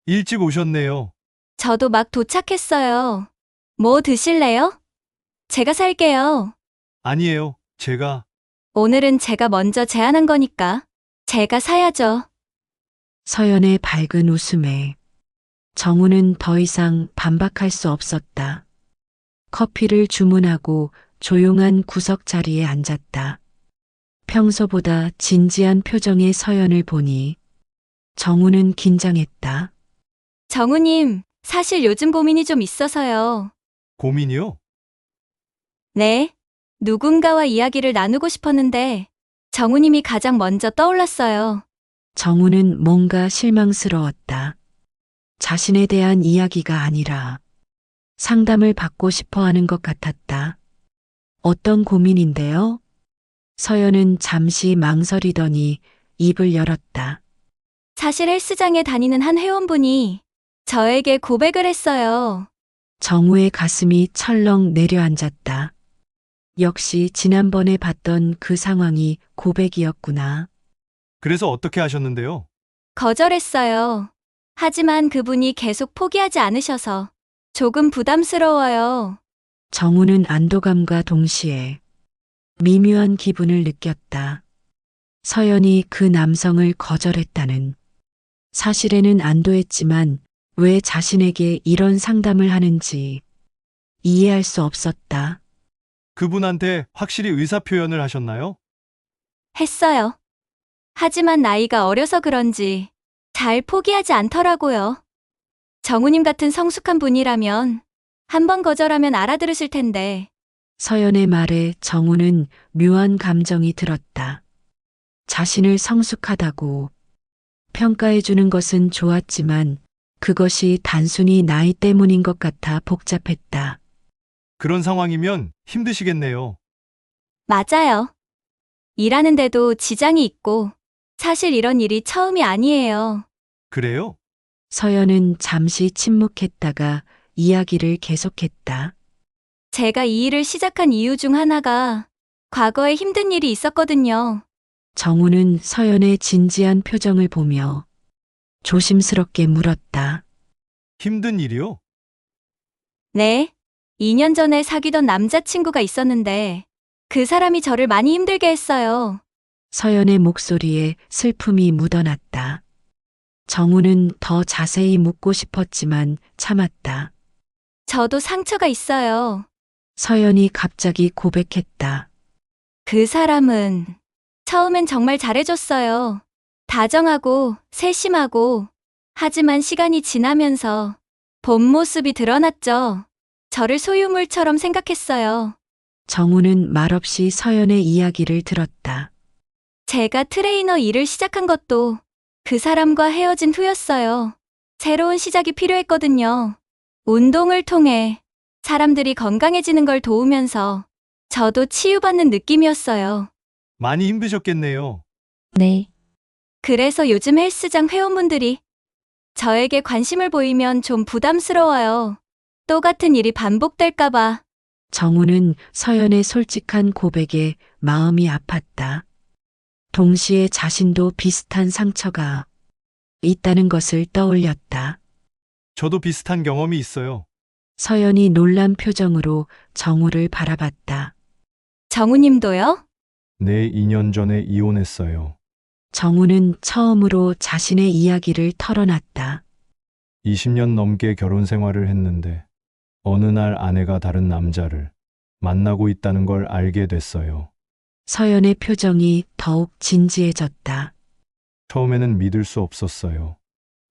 일찍 오셨네요. 저도 막 도착했어요. 뭐 드실래요? 제가 살게요. 아니에요. 제가 오늘은 제가 먼저 제안한 거니까 제가 사야죠. 서연의 밝은 웃음에 정우는 더 이상 반박할 수 없었다. 커피를 주문하고 조용한 구석 자리에 앉았다. 평소보다 진지한 표정의 서연을 보니 정우는 긴장했다. 정우님, 사실 요즘 고민이 좀 있어서요. 고민이요? 네. 누군가와 이야기를 나누고 싶었는데 정우님이 가장 먼저 떠올랐어요. 정우는 뭔가 실망스러웠다. 자신에 대한 이야기가 아니라 상담을 받고 싶어 하는 것 같았다. 어떤 고민인데요? 서연은 잠시 망설이더니 입을 열었다. 사실 헬스장에 다니는 한 회원분이 저에게 고백을 했어요. 정우의 가슴이 철렁 내려앉았다. 역시 지난번에 봤던 그 상황이 고백이었구나. 그래서 어떻게 하셨는데요? 거절했어요. 하지만 그분이 계속 포기하지 않으셔서 조금 부담스러워요. 정우는 안도감과 동시에 미묘한 기분을 느꼈다. 서연이 그 남성을 거절했다는 사실에는 안도했지만 왜 자신에게 이런 상담을 하는지 이해할 수 없었다. 그분한테 확실히 의사표현을 하셨나요? 했어요. 하지만 나이가 어려서 그런지 잘 포기하지 않더라고요. 정우님 같은 성숙한 분이라면 한 번 거절하면 알아들으실 텐데. 서연의 말에 정우는 묘한 감정이 들었다. 자신을 성숙하다고 평가해 주는 것은 좋았지만 그것이 단순히 나이 때문인 것 같아 복잡했다. 그런 상황이면 힘드시겠네요. 맞아요. 일하는데도 지장이 있고 사실 이런 일이 처음이 아니에요. 그래요? 서연은 잠시 침묵했다가 이야기를 계속했다. 제가 이 일을 시작한 이유 중 하나가 과거에 힘든 일이 있었거든요. 정우는 서연의 진지한 표정을 보며 조심스럽게 물었다. 힘든 일이요? 네. 2년 전에 사귀던 남자친구가 있었는데 그 사람이 저를 많이 힘들게 했어요. 서연의 목소리에 슬픔이 묻어났다. 정우는 더 자세히 묻고 싶었지만 참았다. 저도 상처가 있어요. 서연이 갑자기 고백했다. 그 사람은 처음엔 정말 잘해줬어요. 다정하고 세심하고. 하지만 시간이 지나면서 본 모습이 드러났죠. 저를 소유물처럼 생각했어요. 정우는 말없이 서연의 이야기를 들었다. 제가 트레이너 일을 시작한 것도 그 사람과 헤어진 후였어요. 새로운 시작이 필요했거든요. 운동을 통해 사람들이 건강해지는 걸 도우면서 저도 치유받는 느낌이었어요. 많이 힘드셨겠네요. 네. 그래서 요즘 헬스장 회원분들이 저에게 관심을 보이면 좀 부담스러워요. 또 같은 일이 반복될까봐. 정우는 서연의 솔직한 고백에 마음이 아팠다. 동시에 자신도 비슷한 상처가 있다는 것을 떠올렸다. 저도 비슷한 경험이 있어요. 서연이 놀란 표정으로 정우를 바라봤다. 정우님도요? 네, 2년 전에 이혼했어요. 정우는 처음으로 자신의 이야기를 털어놨다. 20년 넘게 결혼 생활을 했는데 어느 날 아내가 다른 남자를 만나고 있다는 걸 알게 됐어요. 서연의 표정이 더욱 진지해졌다. 처음에는 믿을 수 없었어요.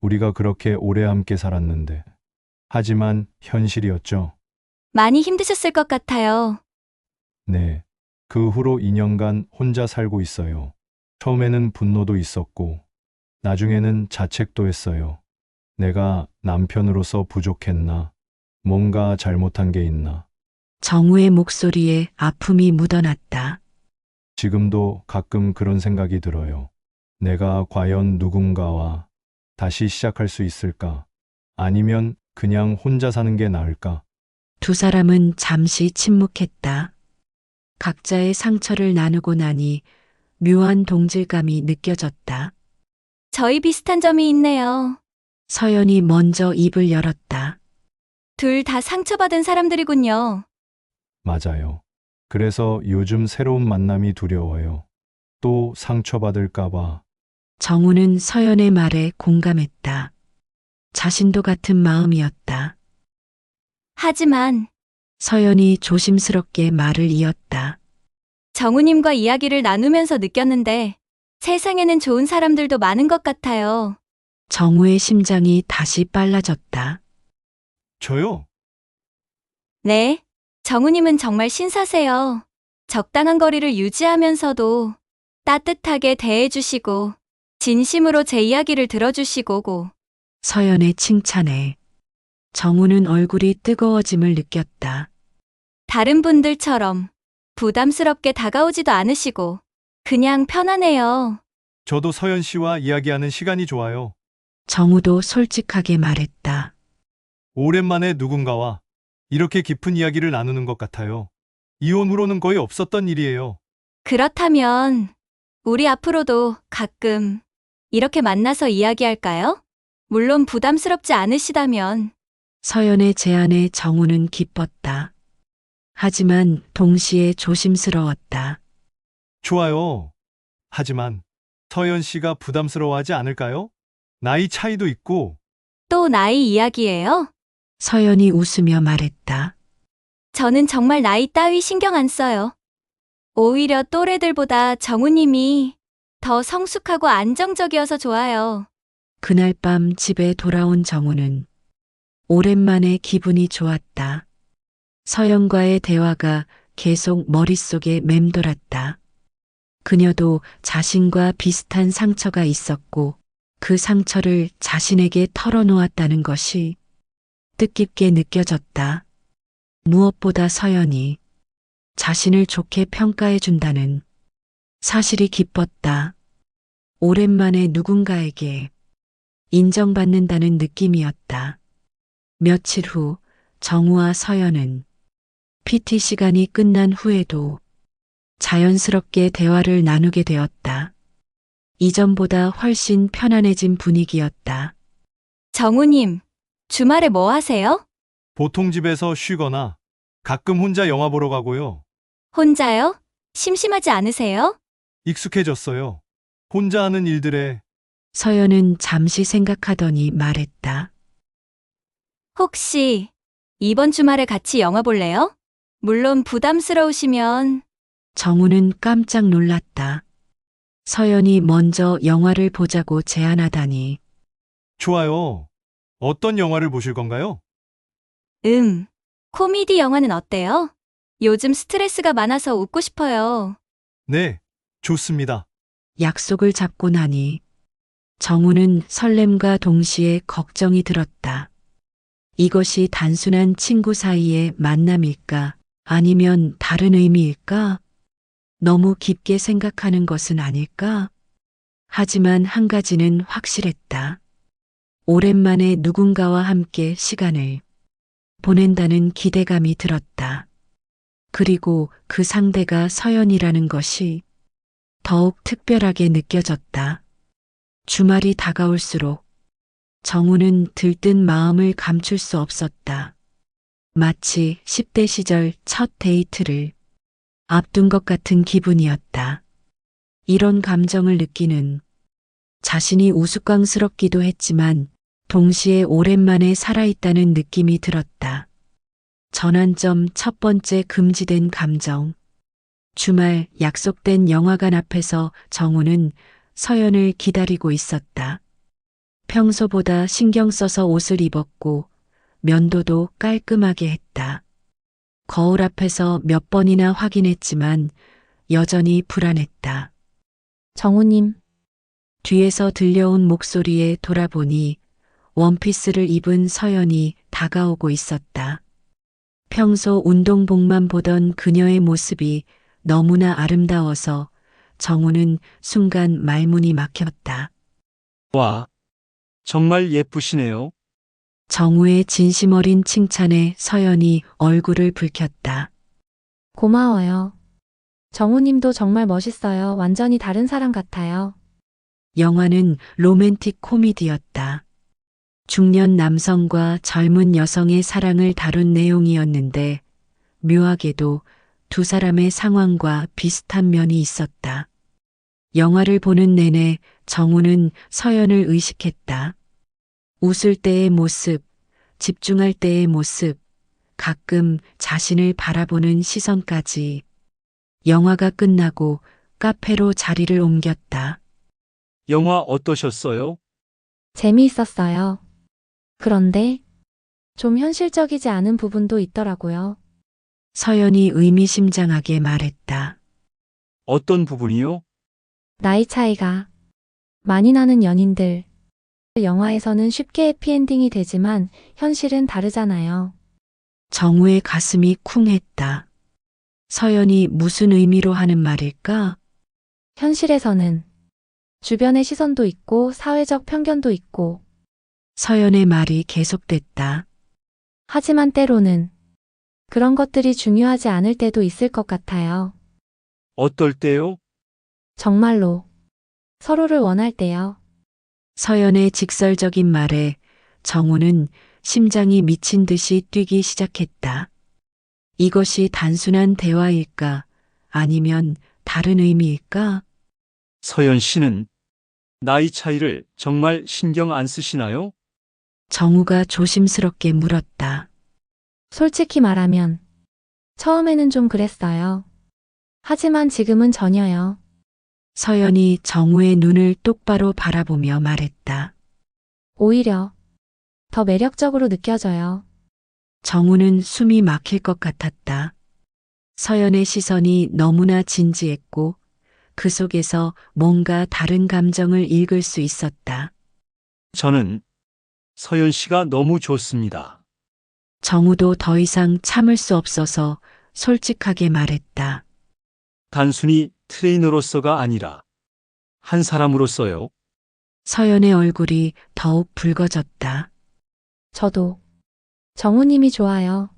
우리가 그렇게 오래 함께 살았는데. 하지만 현실이었죠. 많이 힘드셨을 것 같아요. 네. 그 후로 2년간 혼자 살고 있어요. 처음에는 분노도 있었고, 나중에는 자책도 했어요. 내가 남편으로서 부족했나? 뭔가 잘못한 게 있나? 정우의 목소리에 아픔이 묻어났다. 지금도 가끔 그런 생각이 들어요. 내가 과연 누군가와 다시 시작할 수 있을까? 아니면 그냥 혼자 사는 게 나을까? 두 사람은 잠시 침묵했다. 각자의 상처를 나누고 나니 묘한 동질감이 느껴졌다. 저희 비슷한 점이 있네요. 서연이 먼저 입을 열었다. 둘 다 상처받은 사람들이군요. 맞아요. 그래서 요즘 새로운 만남이 두려워요. 또 상처받을까봐. 정우는 서연의 말에 공감했다. 자신도 같은 마음이었다. 하지만 서연이 조심스럽게 말을 이었다. 정우님과 이야기를 나누면서 느꼈는데 세상에는 좋은 사람들도 많은 것 같아요. 정우의 심장이 다시 빨라졌다. 저요? 네, 정우님은 정말 신사세요. 적당한 거리를 유지하면서도 따뜻하게 대해주시고 진심으로 제 이야기를 들어주시고 서연의 칭찬에 정우는 얼굴이 뜨거워짐을 느꼈다. 다른 분들처럼 부담스럽게 다가오지도 않으시고 그냥 편안해요. 저도 서연 씨와 이야기하는 시간이 좋아요. 정우도 솔직하게 말했다. 오랜만에 누군가와 이렇게 깊은 이야기를 나누는 것 같아요. 이혼 후로는 거의 없었던 일이에요. 그렇다면 우리 앞으로도 가끔 이렇게 만나서 이야기할까요? 물론 부담스럽지 않으시다면. 서연의 제안에 정우는 기뻤다. 하지만 동시에 조심스러웠다. 좋아요. 하지만 서연 씨가 부담스러워하지 않을까요? 나이 차이도 있고. 또 나이 이야기예요? 서연이 웃으며 말했다. 저는 정말 나이 따위 신경 안 써요. 오히려 또래들보다 정우님이 더 성숙하고 안정적이어서 좋아요. 그날 밤 집에 돌아온 정우는 오랜만에 기분이 좋았다. 서연과의 대화가 계속 머릿속에 맴돌았다. 그녀도 자신과 비슷한 상처가 있었고 그 상처를 자신에게 털어놓았다는 것이 뜻깊게 느껴졌다. 무엇보다 서연이 자신을 좋게 평가해준다는 사실이 기뻤다. 오랜만에 누군가에게 인정받는다는 느낌이었다. 며칠 후 정우와 서연은 PT 시간이 끝난 후에도 자연스럽게 대화를 나누게 되었다. 이전보다 훨씬 편안해진 분위기였다. 정우님, 주말에 뭐 하세요? 보통 집에서 쉬거나 가끔 혼자 영화 보러 가고요. 혼자요? 심심하지 않으세요? 익숙해졌어요. 혼자 하는 일들에. 서연은 잠시 생각하더니 말했다. 혹시 이번 주말에 같이 영화 볼래요? 물론 부담스러우시면. 정우는 깜짝 놀랐다. 서연이 먼저 영화를 보자고 제안하다니. 좋아요. 어떤 영화를 보실 건가요? 코미디 영화는 어때요? 요즘 스트레스가 많아서 웃고 싶어요. 네, 좋습니다. 약속을 잡고 나니 정우는 설렘과 동시에 걱정이 들었다. 이것이 단순한 친구 사이의 만남일까? 아니면 다른 의미일까? 너무 깊게 생각하는 것은 아닐까? 하지만 한 가지는 확실했다. 오랜만에 누군가와 함께 시간을 보낸다는 기대감이 들었다. 그리고 그 상대가 서연이라는 것이 더욱 특별하게 느껴졌다. 주말이 다가올수록 정우는 들뜬 마음을 감출 수 없었다. 마치 10대 시절 첫 데이트를 앞둔 것 같은 기분이었다. 이런 감정을 느끼는 자신이 우스꽝스럽기도 했지만 동시에 오랜만에 살아있다는 느낌이 들었다. 전환점 첫 번째 금지된 감정. 주말 약속된 영화관 앞에서 정우는 서연을 기다리고 있었다. 평소보다 신경 써서 옷을 입었고 면도도 깔끔하게 했다. 거울 앞에서 몇 번이나 확인했지만 여전히 불안했다. 정우님, 뒤에서 들려온 목소리에 돌아보니 원피스를 입은 서연이 다가오고 있었다. 평소 운동복만 보던 그녀의 모습이 너무나 아름다워서 정우는 순간 말문이 막혔다. 와, 정말 예쁘시네요. 정우의 진심 어린 칭찬에 서연이 얼굴을 붉혔다. 고마워요. 정우님도 정말 멋있어요. 완전히 다른 사람 같아요. 영화는 로맨틱 코미디였다. 중년 남성과 젊은 여성의 사랑을 다룬 내용이었는데 묘하게도 두 사람의 상황과 비슷한 면이 있었다. 영화를 보는 내내 정우는 서연을 의식했다. 웃을 때의 모습, 집중할 때의 모습, 가끔 자신을 바라보는 시선까지. 영화가 끝나고 카페로 자리를 옮겼다. 영화 어떠셨어요? 재미있었어요. 그런데 좀 현실적이지 않은 부분도 있더라고요. 서연이 의미심장하게 말했다. 어떤 부분이요? 나이 차이가 많이 나는 연인들. 영화에서는 쉽게 해피엔딩이 되지만 현실은 다르잖아요. 정우의 가슴이 쿵했다. 서연이 무슨 의미로 하는 말일까? 현실에서는 주변의 시선도 있고 사회적 편견도 있고 서연의 말이 계속됐다. 하지만 때로는 그런 것들이 중요하지 않을 때도 있을 것 같아요. 어떨 때요? 정말로 서로를 원할 때요. 서연의 직설적인 말에 정우는 심장이 미친 듯이 뛰기 시작했다. 이것이 단순한 대화일까? 아니면 다른 의미일까? 서연 씨는 나이 차이를 정말 신경 안 쓰시나요? 정우가 조심스럽게 물었다. 솔직히 말하면 처음에는 좀 그랬어요. 하지만 지금은 전혀요. 서연이 정우의 눈을 똑바로 바라보며 말했다. 오히려 더 매력적으로 느껴져요. 정우는 숨이 막힐 것 같았다. 서연의 시선이 너무나 진지했고 그 속에서 뭔가 다른 감정을 읽을 수 있었다. 저는 서연 씨가 너무 좋습니다. 정우도 더 이상 참을 수 없어서 솔직하게 말했다. 단순히 트레이너로서가 아니라 한 사람으로서요. 서연의 얼굴이 더욱 붉어졌다. 저도 정우님이 좋아요.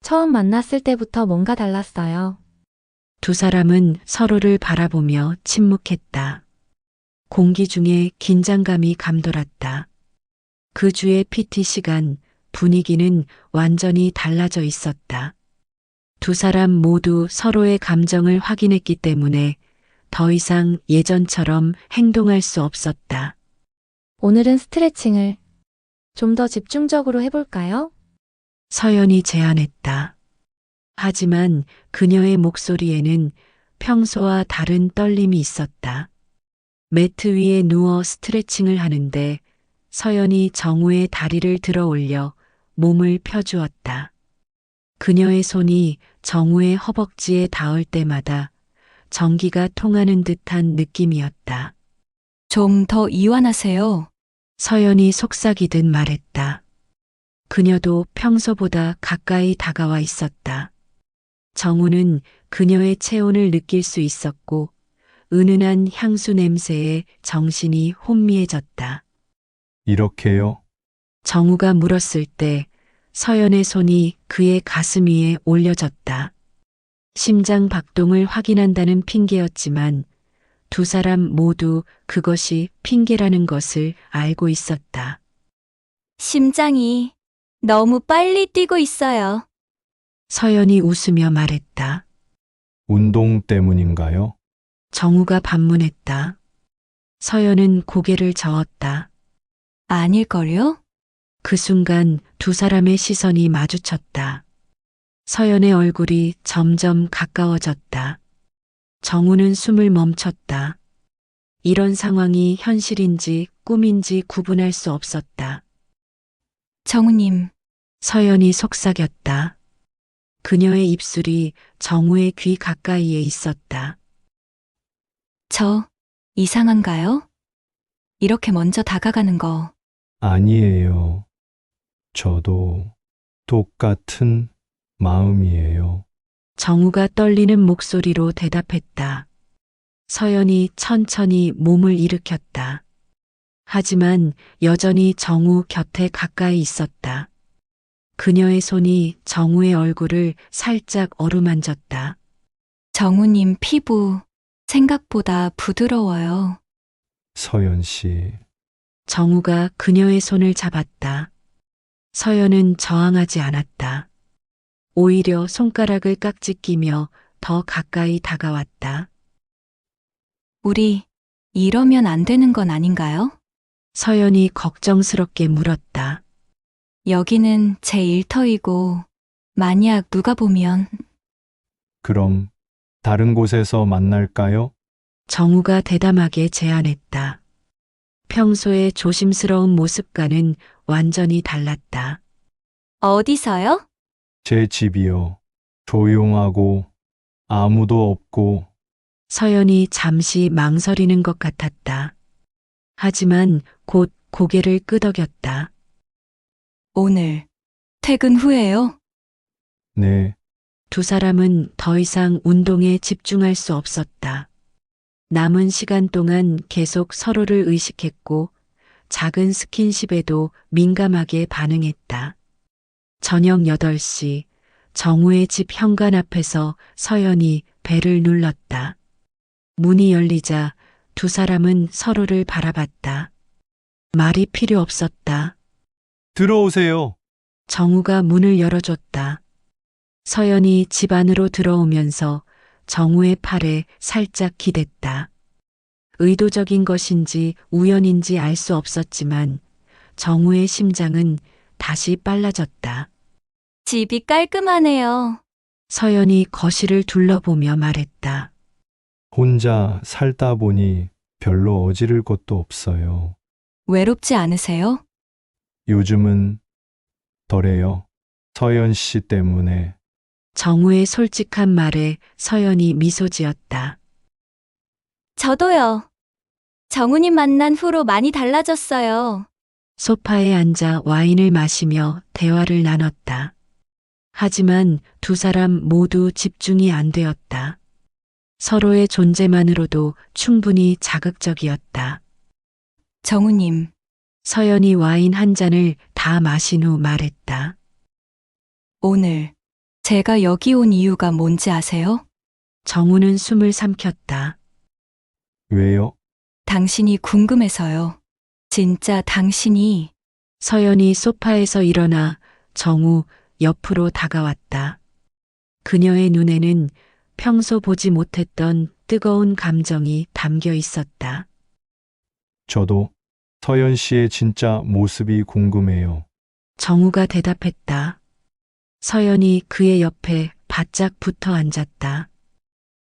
처음 만났을 때부터 뭔가 달랐어요. 두 사람은 서로를 바라보며 침묵했다. 공기 중에 긴장감이 감돌았다. 그 주의 PT 시간, 분위기는 완전히 달라져 있었다. 두 사람 모두 서로의 감정을 확인했기 때문에 더 이상 예전처럼 행동할 수 없었다. 오늘은 스트레칭을 좀 더 집중적으로 해볼까요? 서연이 제안했다. 하지만 그녀의 목소리에는 평소와 다른 떨림이 있었다. 매트 위에 누워 스트레칭을 하는데 서연이 정우의 다리를 들어 올려 몸을 펴주었다. 그녀의 손이 정우의 허벅지에 닿을 때마다 전기가 통하는 듯한 느낌이었다. 좀 더 이완하세요. 서연이 속삭이듯 말했다. 그녀도 평소보다 가까이 다가와 있었다. 정우는 그녀의 체온을 느낄 수 있었고 은은한 향수 냄새에 정신이 혼미해졌다. 이렇게요? 정우가 물었을 때 서연의 손이 그의 가슴 위에 올려졌다. 심장 박동을 확인한다는 핑계였지만 두 사람 모두 그것이 핑계라는 것을 알고 있었다. 심장이 너무 빨리 뛰고 있어요. 서연이 웃으며 말했다. 운동 때문인가요? 정우가 반문했다. 서연은 고개를 저었다. 아닐걸요? 그 순간 두 사람의 시선이 마주쳤다. 서연의 얼굴이 점점 가까워졌다. 정우는 숨을 멈췄다. 이런 상황이 현실인지 꿈인지 구분할 수 없었다. 정우님, 서연이 속삭였다. 그녀의 입술이 정우의 귀 가까이에 있었다. 저 이상한가요? 이렇게 먼저 다가가는 거. 아니에요. 저도 똑같은 마음이에요. 정우가 떨리는 목소리로 대답했다. 서연이 천천히 몸을 일으켰다. 하지만 여전히 정우 곁에 가까이 있었다. 그녀의 손이 정우의 얼굴을 살짝 어루만졌다. 정우님 피부 생각보다 부드러워요. 서연 씨, 정우가 그녀의 손을 잡았다. 서연은 저항하지 않았다. 오히려 손가락을 깍지 끼며 더 가까이 다가왔다. 우리 이러면 안 되는 건 아닌가요? 서연이 걱정스럽게 물었다. 여기는 제 일터이고 만약 누가 보면 그럼 다른 곳에서 만날까요? 정우가 대담하게 제안했다. 평소의 조심스러운 모습과는 완전히 달랐다. 어디서요? 제 집이요. 조용하고 아무도 없고 서연이 잠시 망설이는 것 같았다. 하지만 곧 고개를 끄덕였다. 오늘 퇴근 후에요? 네, 두 사람은 더 이상 운동에 집중할 수 없었다. 남은 시간 동안 계속 서로를 의식했고 작은 스킨십에도 민감하게 반응했다. 저녁 8시 정우의 집 현관 앞에서 서연이 벨을 눌렀다. 문이 열리자 두 사람은 서로를 바라봤다. 말이 필요 없었다. 들어오세요. 정우가 문을 열어줬다. 서연이 집 안으로 들어오면서 정우의 팔에 살짝 기댔다. 의도적인 것인지 우연인지 알 수 없었지만 정우의 심장은 다시 빨라졌다. 집이 깔끔하네요. 서연이 거실을 둘러보며 말했다. 혼자 살다 보니 별로 어지를 것도 없어요. 외롭지 않으세요? 요즘은 덜해요. 서연 씨 때문에. 정우의 솔직한 말에 서연이 미소 지었다. 저도요. 정우님 만난 후로 많이 달라졌어요. 소파에 앉아 와인을 마시며 대화를 나눴다. 하지만 두 사람 모두 집중이 안 되었다. 서로의 존재만으로도 충분히 자극적이었다. 정우님, 서연이 와인 한 잔을 다 마신 후 말했다. 오늘 제가 여기 온 이유가 뭔지 아세요? 정우는 숨을 삼켰다. 왜요? 당신이 궁금해서요. 진짜 당신이 서연이 소파에서 일어나 정우 옆으로 다가왔다. 그녀의 눈에는 평소 보지 못했던 뜨거운 감정이 담겨 있었다. 저도 서연 씨의 진짜 모습이 궁금해요. 정우가 대답했다. 서연이 그의 옆에 바짝 붙어 앉았다.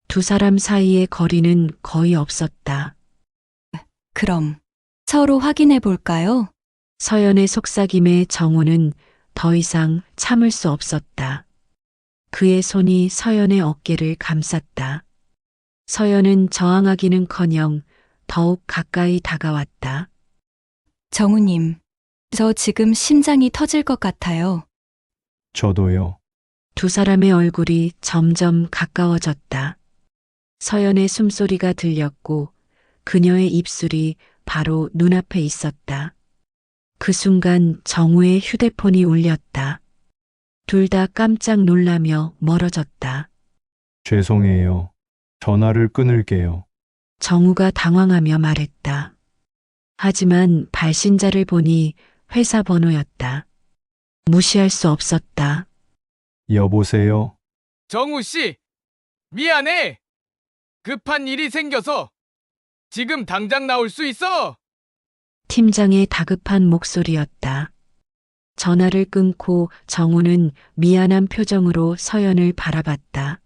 두 사람 사이의 거리는 거의 없었다. 그럼 서로 확인해 볼까요? 서연의 속삭임에 정우는 더 이상 참을 수 없었다. 그의 손이 서연의 어깨를 감쌌다. 서연은 저항하기는커녕 더욱 가까이 다가왔다. 정우님, 저 지금 심장이 터질 것 같아요. 저도요. 두 사람의 얼굴이 점점 가까워졌다. 서연의 숨소리가 들렸고 그녀의 입술이 바로 눈앞에 있었다. 그 순간 정우의 휴대폰이 울렸다. 둘 다 깜짝 놀라며 멀어졌다. 죄송해요. 전화를 끊을게요. 정우가 당황하며 말했다. 하지만 발신자를 보니 회사 번호였다. 무시할 수 없었다. 여보세요? 정우 씨, 미안해. 급한 일이 생겨서 지금 당장 나올 수 있어? 팀장의 다급한 목소리였다. 전화를 끊고 정우는 미안한 표정으로 서연을 바라봤다.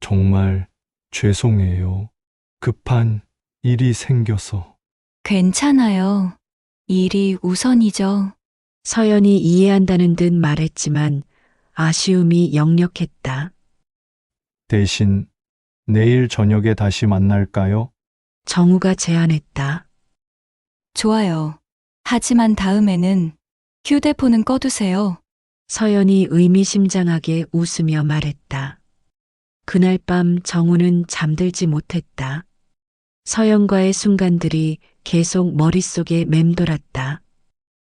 정말 죄송해요. 급한 일이 생겨서. 괜찮아요. 일이 우선이죠. 서연이 이해한다는 듯 말했지만 아쉬움이 역력했다. 대신 내일 저녁에 다시 만날까요? 정우가 제안했다. 좋아요. 하지만 다음에는 휴대폰은 꺼두세요. 서연이 의미심장하게 웃으며 말했다. 그날 밤 정우는 잠들지 못했다. 서연과의 순간들이 계속 머릿속에 맴돌았다.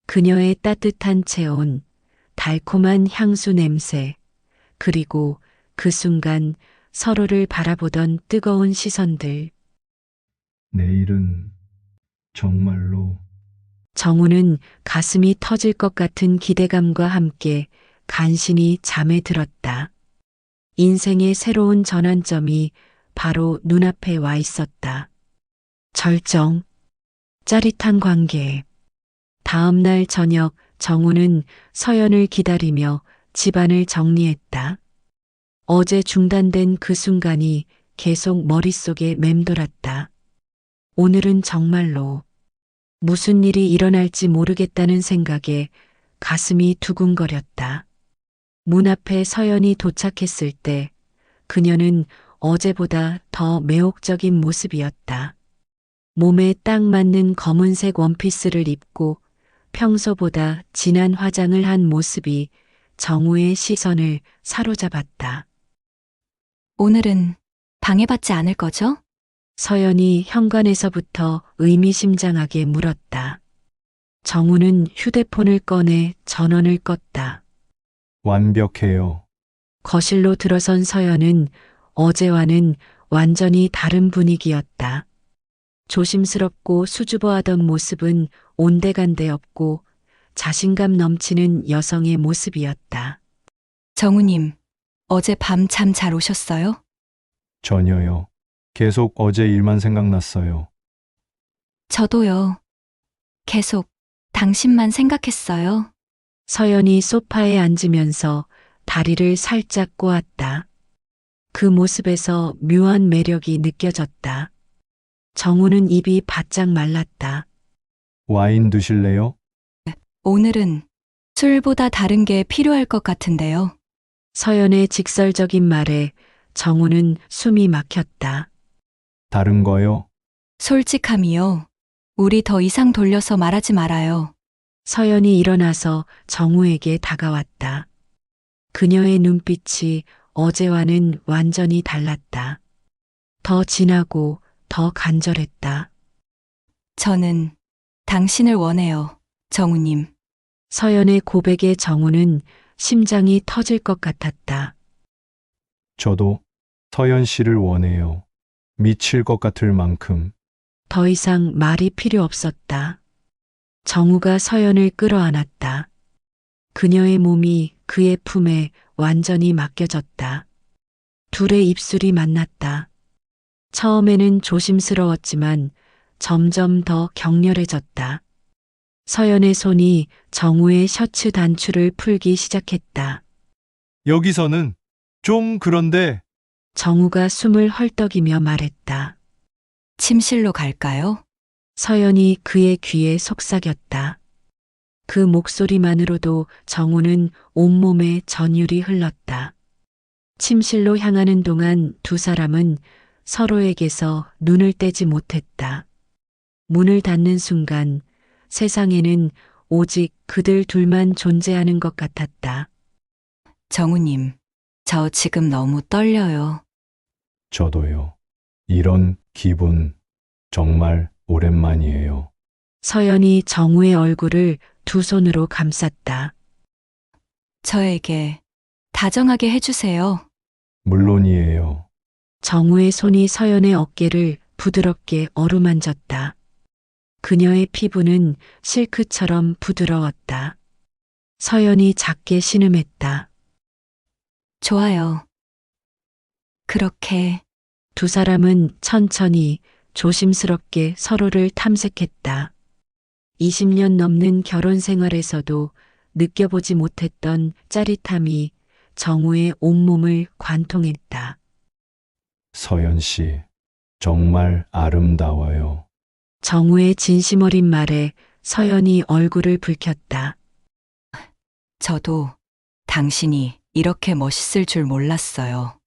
그녀의 따뜻한 체온, 달콤한 향수 냄새, 그리고 그 순간 서로를 바라보던 뜨거운 시선들. 내일은 정말로 정우는 가슴이 터질 것 같은 기대감과 함께 간신히 잠에 들었다. 인생의 새로운 전환점이 바로 눈앞에 와 있었다. 절정, 짜릿한 관계. 다음 날 저녁 정우는 서연을 기다리며 집안을 정리했다. 어제 중단된 그 순간이 계속 머릿속에 맴돌았다. 오늘은 정말로 무슨 일이 일어날지 모르겠다는 생각에 가슴이 두근거렸다. 문 앞에 서연이 도착했을 때 그녀는 어제보다 더 매혹적인 모습이었다. 몸에 딱 맞는 검은색 원피스를 입고 평소보다 진한 화장을 한 모습이 정우의 시선을 사로잡았다. 오늘은 방해받지 않을 거죠? 서연이 현관에서부터 의미심장하게 물었다. 정우는 휴대폰을 꺼내 전원을 껐다. 완벽해요. 거실로 들어선 서연은 어제와는 완전히 다른 분위기였다. 조심스럽고 수줍어하던 모습은 온데간데 없고 자신감 넘치는 여성의 모습이었다. 정우님, 어제 밤 잠 잘 오셨어요? 전혀요. 계속 어제 일만 생각났어요. 저도요. 계속 당신만 생각했어요. 서연이 소파에 앉으면서 다리를 살짝 꼬았다. 그 모습에서 묘한 매력이 느껴졌다. 정우는 입이 바짝 말랐다. 와인 드실래요? 오늘은 술보다 다른 게 필요할 것 같은데요. 서연의 직설적인 말에 정우는 숨이 막혔다. 다른 거요? 솔직함이요. 우리 더 이상 돌려서 말하지 말아요. 서연이 일어나서 정우에게 다가왔다. 그녀의 눈빛이 어제와는 완전히 달랐다. 더 진하고 더 간절했다. 저는 당신을 원해요, 정우님. 서연의 고백에 정우는 심장이 터질 것 같았다. 저도 서연 씨를 원해요. 미칠 것 같을 만큼. 더 이상 말이 필요 없었다. 정우가 서연을 끌어안았다. 그녀의 몸이 그의 품에 완전히 맡겨졌다. 둘의 입술이 만났다. 처음에는 조심스러웠지만 점점 더 격렬해졌다. 서연의 손이 정우의 셔츠 단추를 풀기 시작했다. 여기서는 좀 그런데. 정우가 숨을 헐떡이며 말했다. 침실로 갈까요? 서연이 그의 귀에 속삭였다. 그 목소리만으로도 정우는 온몸에 전율이 흘렀다. 침실로 향하는 동안 두 사람은 서로에게서 눈을 떼지 못했다. 문을 닫는 순간 세상에는 오직 그들 둘만 존재하는 것 같았다. 정우님, 저 지금 너무 떨려요. 저도요. 이런 기분 정말 오랜만이에요. 서연이 정우의 얼굴을 두 손으로 감쌌다. 저에게 다정하게 해주세요. 물론이에요. 정우의 손이 서연의 어깨를 부드럽게 어루만졌다. 그녀의 피부는 실크처럼 부드러웠다. 서연이 작게 신음했다. 좋아요. 그렇게 두 사람은 천천히 조심스럽게 서로를 탐색했다. 20년 넘는 결혼 생활에서도 느껴보지 못했던 짜릿함이 정우의 온몸을 관통했다. 서연 씨, 정말 아름다워요. 정우의 진심 어린 말에 서연이 얼굴을 붉혔다. 저도 당신이 이렇게 멋있을 줄 몰랐어요.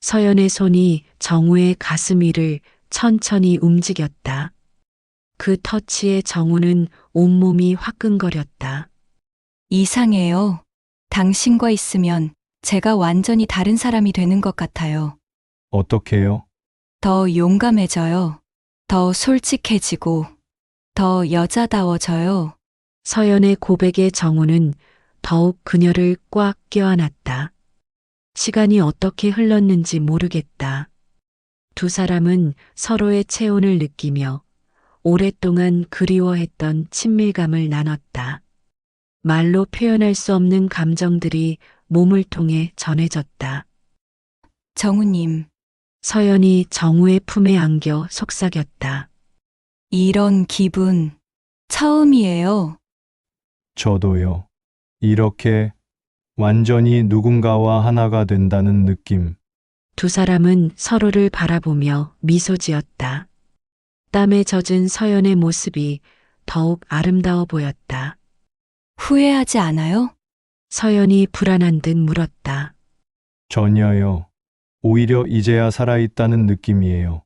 서연의 손이 정우의 가슴 위를 천천히 움직였다. 그 터치에 정우는 온몸이 화끈거렸다. 이상해요. 당신과 있으면 제가 완전히 다른 사람이 되는 것 같아요. 어떻게요? 더 용감해져요. 더 솔직해지고, 더 여자다워져요. 서연의 고백에 정우는 더욱 그녀를 꽉 껴안았다. 시간이 어떻게 흘렀는지 모르겠다. 두 사람은 서로의 체온을 느끼며 오랫동안 그리워했던 친밀감을 나눴다. 말로 표현할 수 없는 감정들이 몸을 통해 전해졌다. 정우님, 서연이 정우의 품에 안겨 속삭였다. 이런 기분 처음이에요. 저도요. 이렇게 완전히 누군가와 하나가 된다는 느낌. 두 사람은 서로를 바라보며 미소 지었다. 땀에 젖은 서연의 모습이 더욱 아름다워 보였다. 후회하지 않아요? 서연이 불안한 듯 물었다. 전혀요. 오히려 이제야 살아있다는 느낌이에요.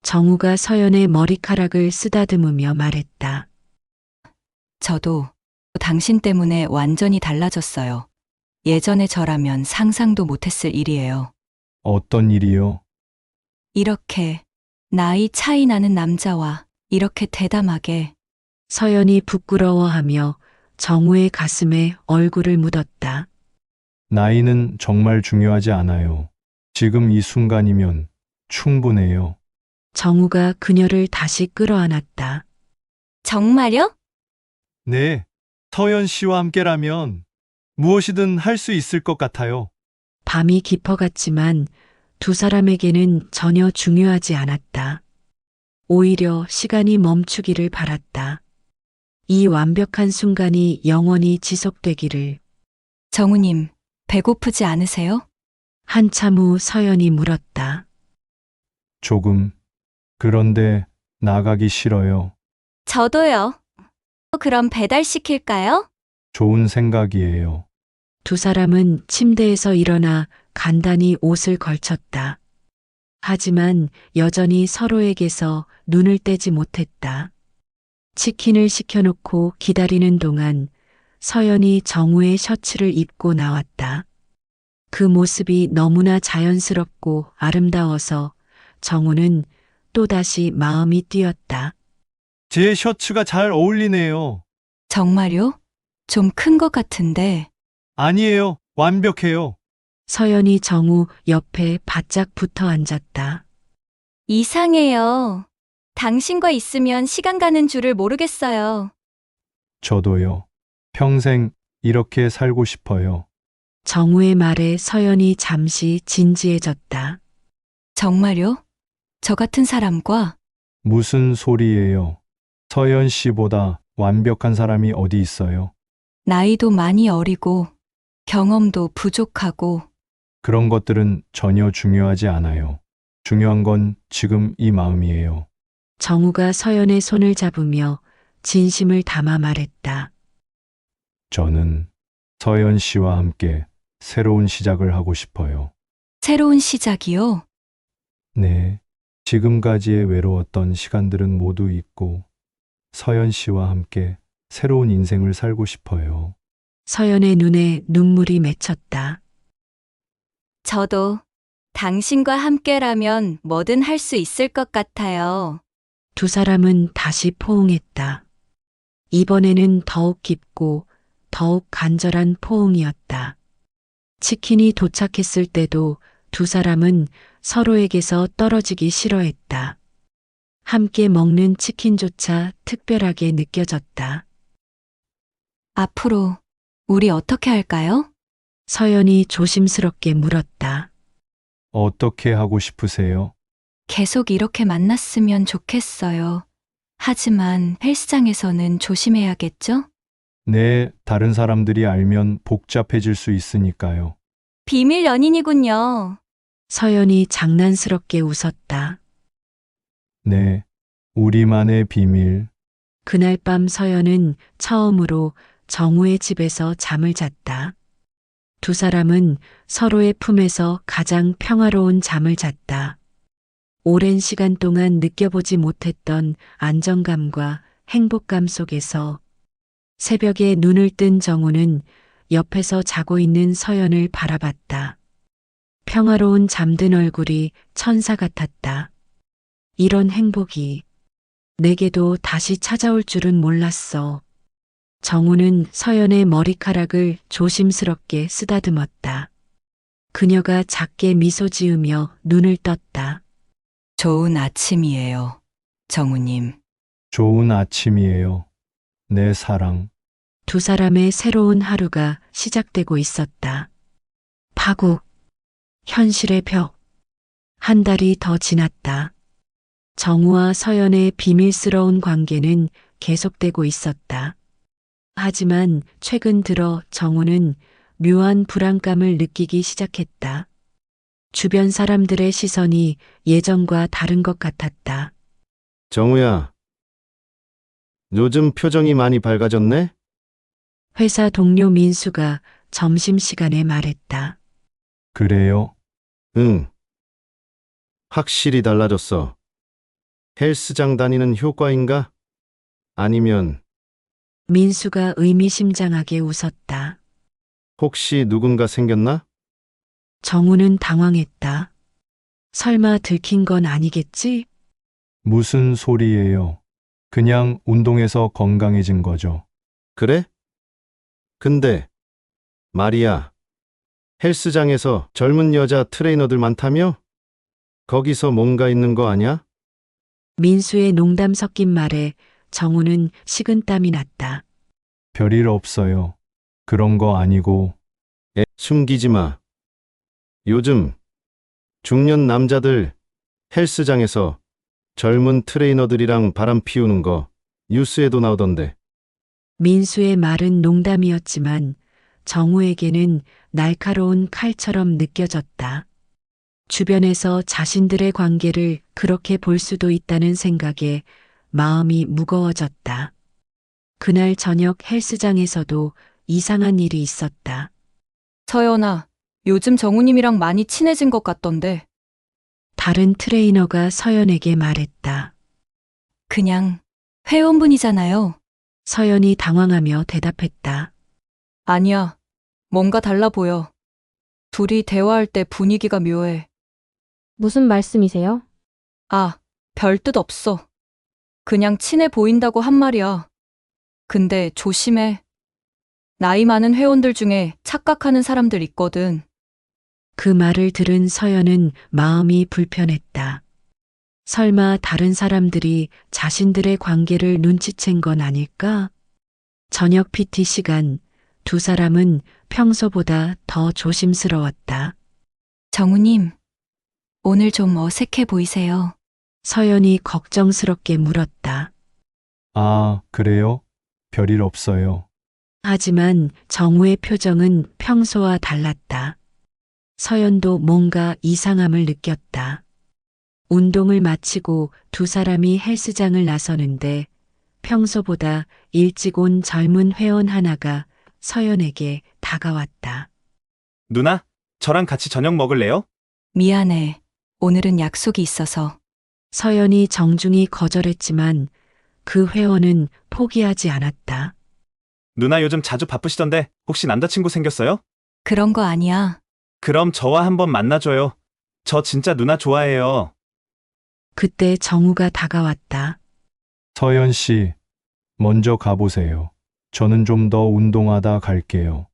정우가 서연의 머리카락을 쓰다듬으며 말했다. 저도 당신 때문에 완전히 달라졌어요. 예전의 저라면 상상도 못했을 일이에요. 어떤 일이요? 이렇게 나이 차이 나는 남자와 이렇게 대담하게. 서연이 부끄러워하며 정우의 가슴에 얼굴을 묻었다. 나이는 정말 중요하지 않아요. 지금 이 순간이면 충분해요. 정우가 그녀를 다시 끌어안았다. 정말요? 네, 서연 씨와 함께라면 무엇이든 할 수 있을 것 같아요. 밤이 깊어갔지만 두 사람에게는 전혀 중요하지 않았다. 오히려 시간이 멈추기를 바랐다. 이 완벽한 순간이 영원히 지속되기를. 정우님, 배고프지 않으세요? 한참 후 서연이 물었다. 조금. 그런데 나가기 싫어요. 저도요. 그럼 배달시킬까요? 좋은 생각이에요. 두 사람은 침대에서 일어나 간단히 옷을 걸쳤다. 하지만 여전히 서로에게서 눈을 떼지 못했다. 치킨을 시켜놓고 기다리는 동안 서연이 정우의 셔츠를 입고 나왔다. 그 모습이 너무나 자연스럽고 아름다워서 정우는 또다시 마음이 뛰었다. 제 셔츠가 잘 어울리네요. 정말요? 좀 큰 것 같은데. 아니에요. 완벽해요. 서연이 정우 옆에 바짝 붙어 앉았다. 이상해요. 당신과 있으면 시간 가는 줄을 모르겠어요. 저도요. 평생 이렇게 살고 싶어요. 정우의 말에 서연이 잠시 진지해졌다. 정말요? 저 같은 사람과? 무슨 소리예요? 서연 씨보다 완벽한 사람이 어디 있어요? 나이도 많이 어리고 경험도 부족하고. 그런 것들은 전혀 중요하지 않아요. 중요한 건 지금 이 마음이에요. 정우가 서연의 손을 잡으며 진심을 담아 말했다. 저는 서연 씨와 함께 새로운 시작을 하고 싶어요. 새로운 시작이요? 네. 지금까지의 외로웠던 시간들은 모두 잊고 서연 씨와 함께 새로운 인생을 살고 싶어요. 서연의 눈에 눈물이 맺혔다. 저도 당신과 함께라면 뭐든 할 수 있을 것 같아요. 두 사람은 다시 포옹했다. 이번에는 더욱 깊고 더욱 간절한 포옹이었다. 치킨이 도착했을 때도 두 사람은 서로에게서 떨어지기 싫어했다. 함께 먹는 치킨조차 특별하게 느껴졌다. 앞으로 우리 어떻게 할까요? 서연이 조심스럽게 물었다. 어떻게 하고 싶으세요? 계속 이렇게 만났으면 좋겠어요. 하지만 헬스장에서는 조심해야겠죠? 네, 다른 사람들이 알면 복잡해질 수 있으니까요. 비밀 연인이군요. 서연이 장난스럽게 웃었다. 네, 우리만의 비밀. 그날 밤 서연은 처음으로 정우의 집에서 잠을 잤다. 두 사람은 서로의 품에서 가장 평화로운 잠을 잤다. 오랜 시간 동안 느껴보지 못했던 안정감과 행복감 속에서 새벽에 눈을 뜬 정우는 옆에서 자고 있는 서연을 바라봤다. 평화로운 잠든 얼굴이 천사 같았다. 이런 행복이 내게도 다시 찾아올 줄은 몰랐어. 정우는 서연의 머리카락을 조심스럽게 쓰다듬었다. 그녀가 작게 미소 지으며 눈을 떴다. 좋은 아침이에요, 정우님. 좋은 아침이에요. 내 사랑. 두 사람의 새로운 하루가 시작되고 있었다. 파국, 현실의 벽. 한 달이 더 지났다. 정우와 서연의 비밀스러운 관계는 계속되고 있었다. 하지만 최근 들어 정우는 묘한 불안감을 느끼기 시작했다. 주변 사람들의 시선이 예전과 다른 것 같았다. 정우야, 요즘 표정이 많이 밝아졌네? 회사 동료 민수가 점심시간에 말했다. 그래요? 응. 확실히 달라졌어. 헬스장 다니는 효과인가? 아니면 민수가 의미심장하게 웃었다. 혹시 누군가 생겼나? 정우는 당황했다. 설마 들킨 건 아니겠지? 무슨 소리예요? 그냥 운동해서 건강해진 거죠. 그래? 근데 말이야, 헬스장에서 젊은 여자 트레이너들 많다며? 거기서 뭔가 있는 거 아냐? 민수의 농담 섞인 말에 정우는 식은땀이 났다. 별일 없어요. 그런 거 아니고. 숨기지 마. 요즘 중년 남자들 헬스장에서 젊은 트레이너들이랑 바람 피우는 거 뉴스에도 나오던데. 민수의 말은 농담이었지만 정우에게는 날카로운 칼처럼 느껴졌다. 주변에서 자신들의 관계를 그렇게 볼 수도 있다는 생각에 마음이 무거워졌다. 그날 저녁 헬스장에서도 이상한 일이 있었다. 서연아, 요즘 정우님이랑 많이 친해진 것 같던데. 다른 트레이너가 서연에게 말했다. 그냥 회원분이잖아요. 서연이 당황하며 대답했다. 아니야. 뭔가 달라 보여. 둘이 대화할 때 분위기가 묘해. 무슨 말씀이세요? 아, 별 뜻 없어. 그냥 친해 보인다고 한 말이야. 근데 조심해. 나이 많은 회원들 중에 착각하는 사람들 있거든. 그 말을 들은 서연은 마음이 불편했다. 설마 다른 사람들이 자신들의 관계를 눈치챈 건 아닐까? 저녁 PT 시간, 두 사람은 평소보다 더 조심스러웠다. 정우님, 오늘 좀 어색해 보이세요. 서연이 걱정스럽게 물었다. 아, 그래요? 별일 없어요. 하지만 정우의 표정은 평소와 달랐다. 서연도 뭔가 이상함을 느꼈다. 운동을 마치고 두 사람이 헬스장을 나서는데 평소보다 일찍 온 젊은 회원 하나가 서연에게 다가왔다. 누나, 저랑 같이 저녁 먹을래요? 미안해. 오늘은 약속이 있어서. 서연이 정중히 거절했지만 그 회원은 포기하지 않았다. 누나 요즘 자주 바쁘시던데 혹시 남자친구 생겼어요? 그런 거 아니야. 그럼 저와 한번 만나줘요. 저 진짜 누나 좋아해요. 그때 정우가 다가왔다. 서연 씨, 먼저 가보세요. 저는 좀 더 운동하다 갈게요.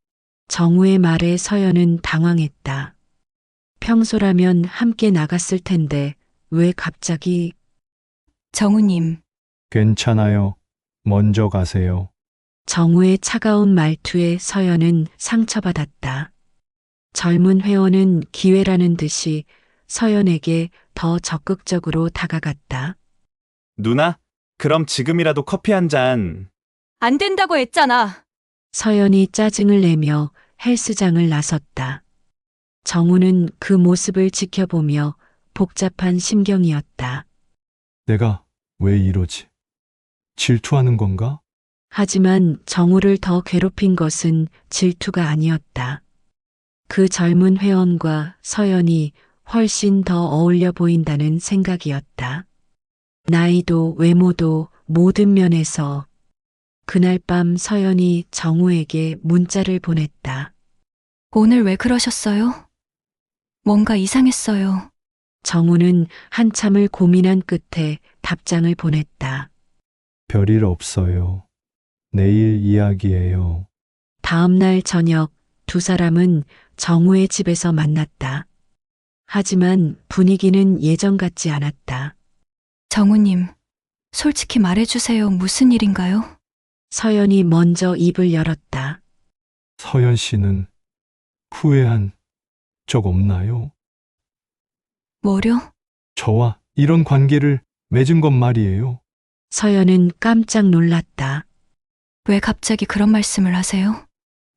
정우의 말에 서연은 당황했다. 평소라면 함께 나갔을 텐데 왜 갑자기? 정우님, 괜찮아요. 먼저 가세요. 정우의 차가운 말투에 서연은 상처받았다. 젊은 회원은 기회라는 듯이 서연에게 더 적극적으로 다가갔다. 누나, 그럼 지금이라도 커피 한 잔. 안 된다고 했잖아. 서연이 짜증을 내며 헬스장을 나섰다. 정우는 그 모습을 지켜보며 복잡한 심경이었다. 내가 왜 이러지? 질투하는 건가? 하지만 정우를 더 괴롭힌 것은 질투가 아니었다. 그 젊은 회원과 서연이 훨씬 더 어울려 보인다는 생각이었다. 나이도 외모도 모든 면에서. 그날 밤 서연이 정우에게 문자를 보냈다. 오늘 왜 그러셨어요? 뭔가 이상했어요. 정우는 한참을 고민한 끝에 답장을 보냈다. 별일 없어요. 내일 이야기해요. 다음 날 저녁 두 사람은 정우의 집에서 만났다. 하지만 분위기는 예전 같지 않았다. 정우님, 솔직히 말해주세요. 무슨 일인가요? 서연이 먼저 입을 열었다. 서연 씨는 후회한 적 없나요? 뭐려? 저와 이런 관계를 맺은 건 말이에요. 서연은 깜짝 놀랐다. 왜 갑자기 그런 말씀을 하세요?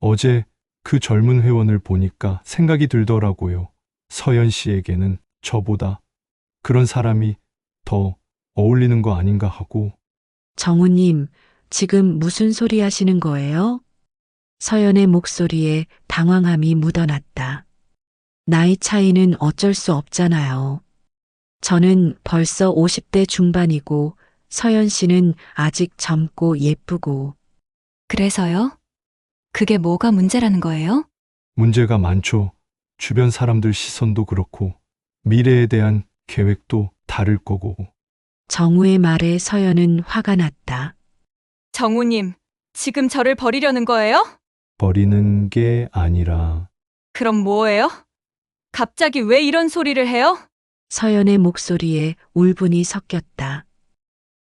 어제 그 젊은 회원을 보니까 생각이 들더라고요. 서연 씨에게는 저보다 그런 사람이 더 어울리는 거 아닌가 하고. 정우님, 지금 무슨 소리 하시는 거예요? 서연의 목소리에 당황함이 묻어났다. 나이 차이는 어쩔 수 없잖아요. 저는 벌써 50대 중반이고 서연 씨는 아직 젊고 예쁘고. 그래서요? 그게 뭐가 문제라는 거예요? 문제가 많죠. 주변 사람들 시선도 그렇고 미래에 대한 계획도 다를 거고. 정우의 말에 서연은 화가 났다. 정우님, 지금 저를 버리려는 거예요? 버리는 게 아니라 그럼 뭐예요? 갑자기 왜 이런 소리를 해요? 서연의 목소리에 울분이 섞였다.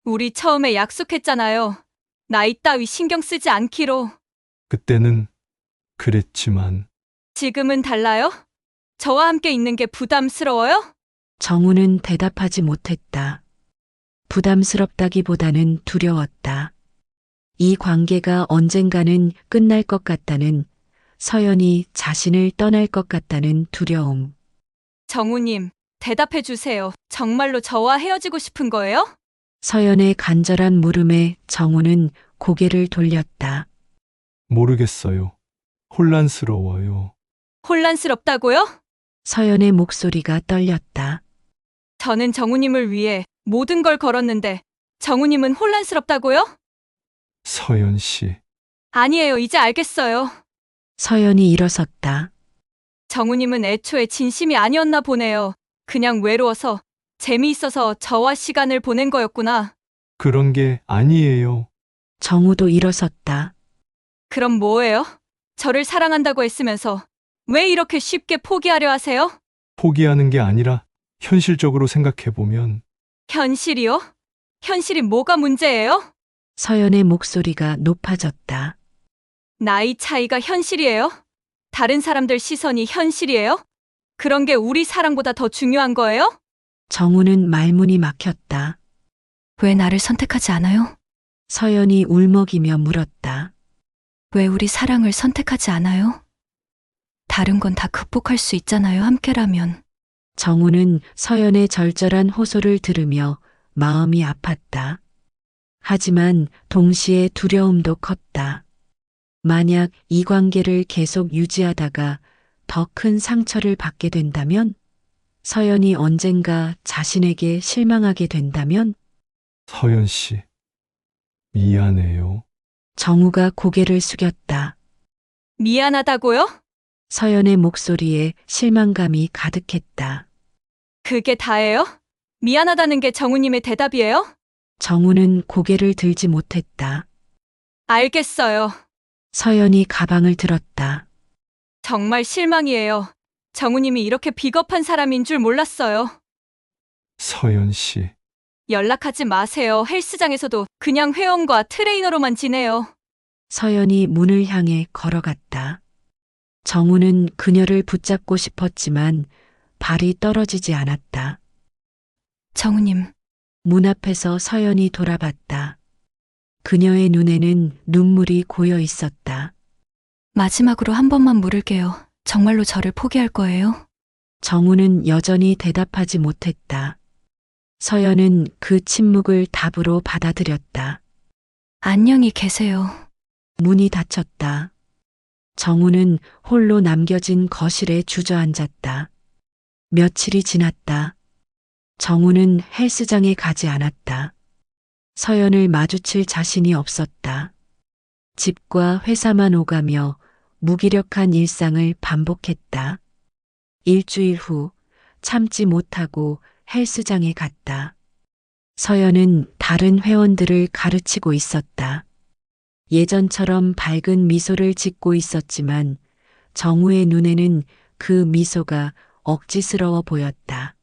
우리 처음에 약속했잖아요. 나이 따위 신경 쓰지 않기로. 그때는 그랬지만 지금은 달라요? 저와 함께 있는 게 부담스러워요? 정우는 대답하지 못했다. 부담스럽다기보다는 두려웠다. 이 관계가 언젠가는 끝날 것 같다는, 서연이 자신을 떠날 것 같다는 두려움. 정우님, 대답해 주세요. 정말로 저와 헤어지고 싶은 거예요? 서연의 간절한 물음에 정우는 고개를 돌렸다. 모르겠어요. 혼란스러워요. 혼란스럽다고요? 서연의 목소리가 떨렸다. 저는 정우님을 위해 모든 걸 걸었는데 정우님은 혼란스럽다고요? 서연 씨. 아니에요. 이제 알겠어요. 서연이 일어섰다. 정우님은 애초에 진심이 아니었나 보네요. 그냥 외로워서 재미있어서 저와 시간을 보낸 거였구나. 그런 게 아니에요. 정우도 일어섰다. 그럼 뭐예요? 저를 사랑한다고 했으면서 왜 이렇게 쉽게 포기하려 하세요? 포기하는 게 아니라 현실적으로 생각해보면 현실이요? 현실이 뭐가 문제예요? 서연의 목소리가 높아졌다. 나이 차이가 현실이에요? 다른 사람들 시선이 현실이에요? 그런 게 우리 사랑보다 더 중요한 거예요? 정우는 말문이 막혔다. 왜 나를 선택하지 않아요? 서연이 울먹이며 물었다. 왜 우리 사랑을 선택하지 않아요? 다른 건 다 극복할 수 있잖아요, 함께라면. 정우는 서연의 절절한 호소를 들으며 마음이 아팠다. 하지만 동시에 두려움도 컸다. 만약 이 관계를 계속 유지하다가 더 큰 상처를 받게 된다면? 서연이 언젠가 자신에게 실망하게 된다면? 서연 씨, 미안해요. 정우가 고개를 숙였다. 미안하다고요? 서연의 목소리에 실망감이 가득했다. 그게 다예요? 미안하다는 게 정우님의 대답이에요? 정우는 고개를 들지 못했다. 알겠어요. 서연이 가방을 들었다. 정말 실망이에요. 정우님이 이렇게 비겁한 사람인 줄 몰랐어요. 서연 씨. 연락하지 마세요. 헬스장에서도 그냥 회원과 트레이너로만 지내요. 서연이 문을 향해 걸어갔다. 정우는 그녀를 붙잡고 싶었지만 발이 떨어지지 않았다. 정우님. 문 앞에서 서연이 돌아봤다. 그녀의 눈에는 눈물이 고여 있었다. 마지막으로 한 번만 물을게요. 정말로 저를 포기할 거예요? 정우는 여전히 대답하지 못했다. 서연은 그 침묵을 답으로 받아들였다. 안녕히 계세요. 문이 닫혔다. 정우는 홀로 남겨진 거실에 주저앉았다. 며칠이 지났다. 정우는 헬스장에 가지 않았다. 서연을 마주칠 자신이 없었다. 집과 회사만 오가며 무기력한 일상을 반복했다. 일주일 후 참지 못하고 헬스장에 갔다. 서연은 다른 회원들을 가르치고 있었다. 예전처럼 밝은 미소를 짓고 있었지만 정우의 눈에는 그 미소가 억지스러워 보였다.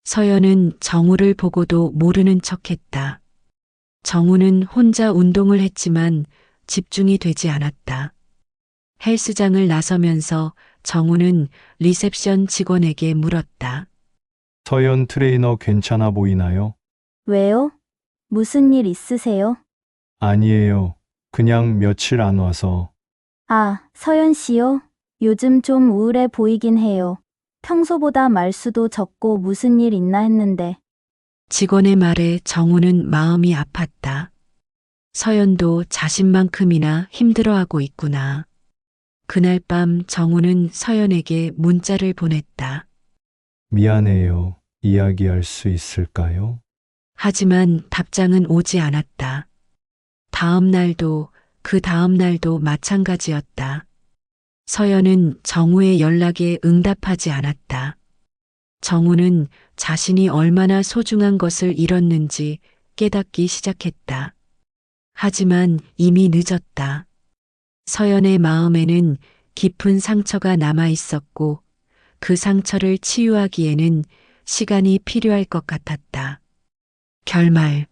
서연은 정우를 보고도 모르는 척했다. 정우는 혼자 운동을 했지만 집중이 되지 않았다. 헬스장을 나서면서 정우는 리셉션 직원에게 물었다. 서연 트레이너 괜찮아 보이나요? 왜요? 무슨 일 있으세요? 아니에요. 그냥 며칠 안 와서. 아, 서연 씨요? 요즘 좀 우울해 보이긴 해요. 평소보다 말수도 적고 무슨 일 있나 했는데. 직원의 말에 정우는 마음이 아팠다. 서연도 자신만큼이나 힘들어하고 있구나. 그날 밤 정우는 서연에게 문자를 보냈다. 미안해요. 이야기할 수 있을까요? 하지만 답장은 오지 않았다. 다음 날도 그 다음 날도 마찬가지였다. 서연은 정우의 연락에 응답하지 않았다. 정우는 자신이 얼마나 소중한 것을 잃었는지 깨닫기 시작했다. 하지만 이미 늦었다. 서연의 마음에는 깊은 상처가 남아 있었고 그 상처를 치유하기에는 시간이 필요할 것 같았다. 결말.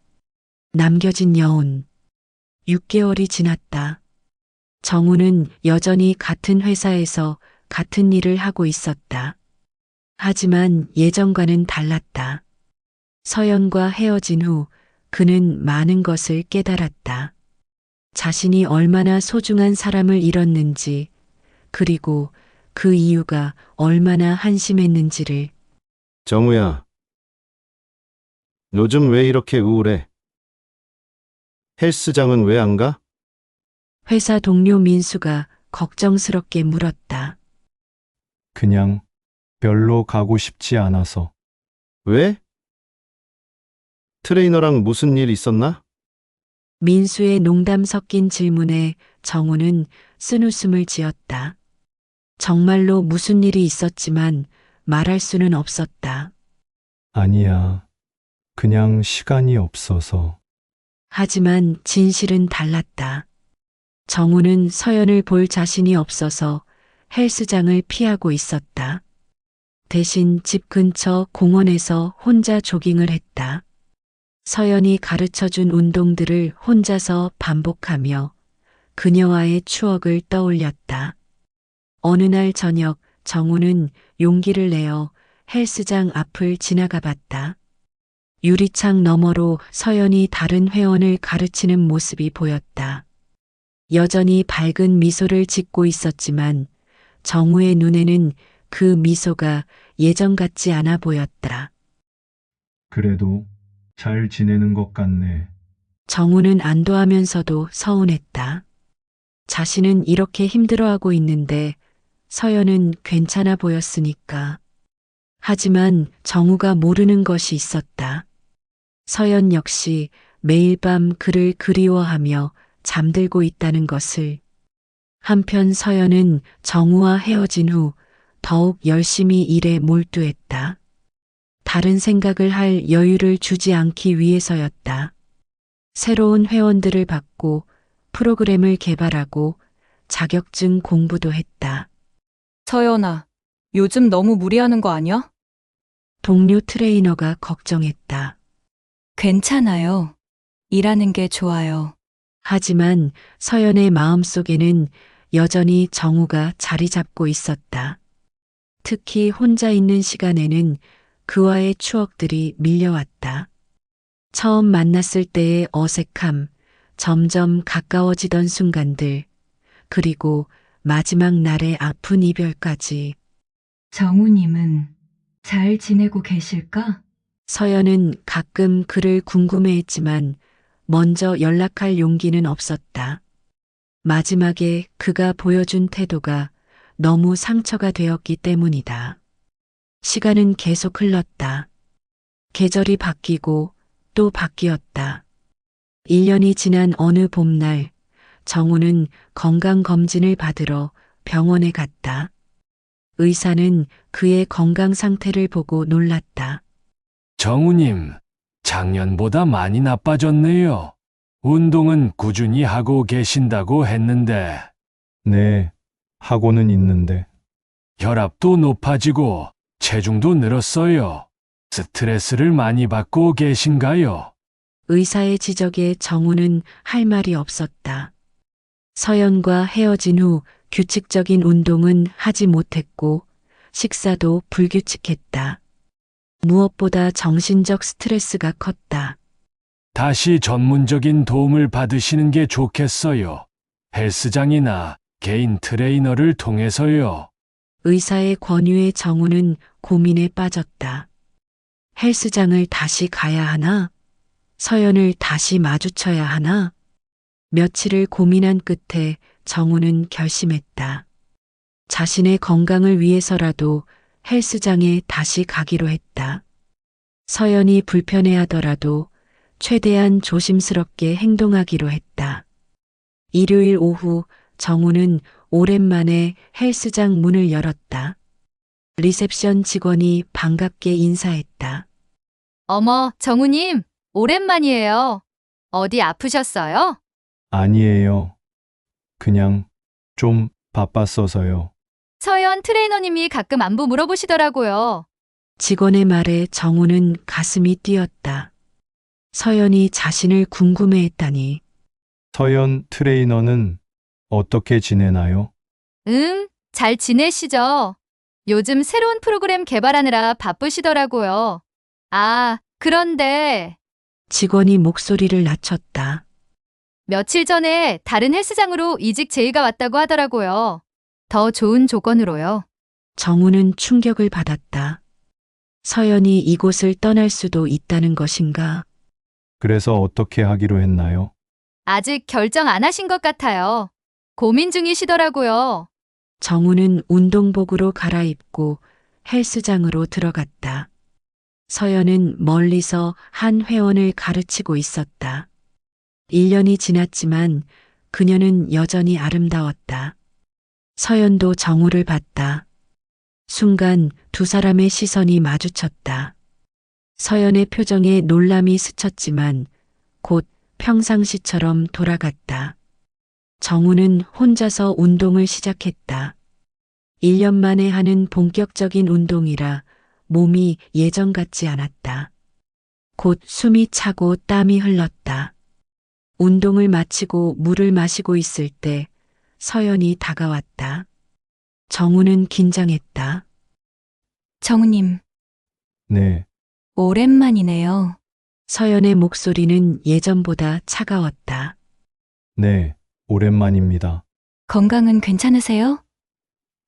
남겨진 여운. 6개월이 지났다. 정우는 여전히 같은 회사에서 같은 일을 하고 있었다. 하지만 예전과는 달랐다. 서연과 헤어진 후 그는 많은 것을 깨달았다. 자신이 얼마나 소중한 사람을 잃었는지, 그리고 그 이유가 얼마나 한심했는지를. 정우야. 요즘 왜 이렇게 우울해? 헬스장은 왜 안 가? 회사 동료 민수가 걱정스럽게 물었다. 그냥 별로 가고 싶지 않아서. 왜? 트레이너랑 무슨 일 있었나? 민수의 농담 섞인 질문에 정우는 쓴웃음을 지었다. 정말로 무슨 일이 있었지만 말할 수는 없었다. 아니야. 그냥 시간이 없어서. 하지만 진실은 달랐다. 정우는 서연을 볼 자신이 없어서 헬스장을 피하고 있었다. 대신 집 근처 공원에서 혼자 조깅을 했다. 서연이 가르쳐준 운동들을 혼자서 반복하며 그녀와의 추억을 떠올렸다. 어느 날 저녁 정우는 용기를 내어 헬스장 앞을 지나가 봤다. 유리창 너머로 서연이 다른 회원을 가르치는 모습이 보였다. 여전히 밝은 미소를 짓고 있었지만 정우의 눈에는 그 미소가 예전 같지 않아 보였다. 그래도 잘 지내는 것 같네. 정우는 안도하면서도 서운했다. 자신은 이렇게 힘들어하고 있는데 서연은 괜찮아 보였으니까. 하지만 정우가 모르는 것이 있었다. 서연 역시 매일 밤 그를 그리워하며 잠들고 있다는 것을. 한편 서연은 정우와 헤어진 후 더욱 열심히 일에 몰두했다. 다른 생각을 할 여유를 주지 않기 위해서였다. 새로운 회원들을 받고 프로그램을 개발하고 자격증 공부도 했다. 서연아, 요즘 너무 무리하는 거 아니야? 동료 트레이너가 걱정했다. 괜찮아요. 일하는 게 좋아요. 하지만 서연의 마음속에는 여전히 정우가 자리 잡고 있었다. 특히 혼자 있는 시간에는 그와의 추억들이 밀려왔다. 처음 만났을 때의 어색함, 점점 가까워지던 순간들, 그리고 마지막 날의 아픈 이별까지. 정우님은 잘 지내고 계실까? 서연은 가끔 그를 궁금해했지만 먼저 연락할 용기는 없었다. 마지막에 그가 보여준 태도가 너무 상처가 되었기 때문이다. 시간은 계속 흘렀다. 계절이 바뀌고 또 바뀌었다. 1년이 지난 어느 봄날, 정우는 건강검진을 받으러 병원에 갔다. 의사는 그의 건강 상태를 보고 놀랐다. 정우님, 작년보다 많이 나빠졌네요. 운동은 꾸준히 하고 계신다고 했는데. 네, 하고는 있는데. 혈압도 높아지고 체중도 늘었어요. 스트레스를 많이 받고 계신가요? 의사의 지적에 정우는 할 말이 없었다. 서연과 헤어진 후 규칙적인 운동은 하지 못했고 식사도 불규칙했다. 무엇보다 정신적 스트레스가 컸다. 다시 전문적인 도움을 받으시는 게 좋겠어요. 헬스장이나 개인 트레이너를 통해서요. 의사의 권유에 정우는 고민에 빠졌다. 헬스장을 다시 가야 하나? 서연을 다시 마주쳐야 하나? 며칠을 고민한 끝에 정우는 결심했다. 자신의 건강을 위해서라도 헬스장에 다시 가기로 했다. 서연이 불편해하더라도 최대한 조심스럽게 행동하기로 했다. 일요일 오후 정우는 오랜만에 헬스장 문을 열었다. 리셉션 직원이 반갑게 인사했다. 어머, 정우님, 오랜만이에요. 어디 아프셨어요? 아니에요. 그냥 좀 바빴어서요. 서연 트레이너님이 가끔 안부 물어보시더라고요. 직원의 말에 정우는 가슴이 뛰었다. 서연이 자신을 궁금해했다니. 서연 트레이너는 어떻게 지내나요? 잘 지내시죠? 요즘 새로운 프로그램 개발하느라 바쁘시더라고요. 아, 그런데 직원이 목소리를 낮췄다. 며칠 전에 다른 헬스장으로 이직 제의가 왔다고 하더라고요. 더 좋은 조건으로요. 정우는 충격을 받았다. 서연이 이곳을 떠날 수도 있다는 것인가? 그래서 어떻게 하기로 했나요? 아직 결정 안 하신 것 같아요. 고민 중이시더라고요. 정우는 운동복으로 갈아입고 헬스장으로 들어갔다. 서연은 멀리서 한 회원을 가르치고 있었다. 1년이 지났지만 그녀는 여전히 아름다웠다. 서연도 정우를 봤다. 순간 두 사람의 시선이 마주쳤다. 서연의 표정에 놀람이 스쳤지만 곧 평상시처럼 돌아갔다. 정우는 혼자서 운동을 시작했다. 1년 만에 하는 본격적인 운동이라 몸이 예전 같지 않았다. 곧 숨이 차고 땀이 흘렀다. 운동을 마치고 물을 마시고 있을 때 서연이 다가왔다. 정우는 긴장했다. 정우님, 네, 오랜만이네요. 서연의 목소리는 예전보다 차가웠다. 네, 오랜만입니다. 건강은 괜찮으세요?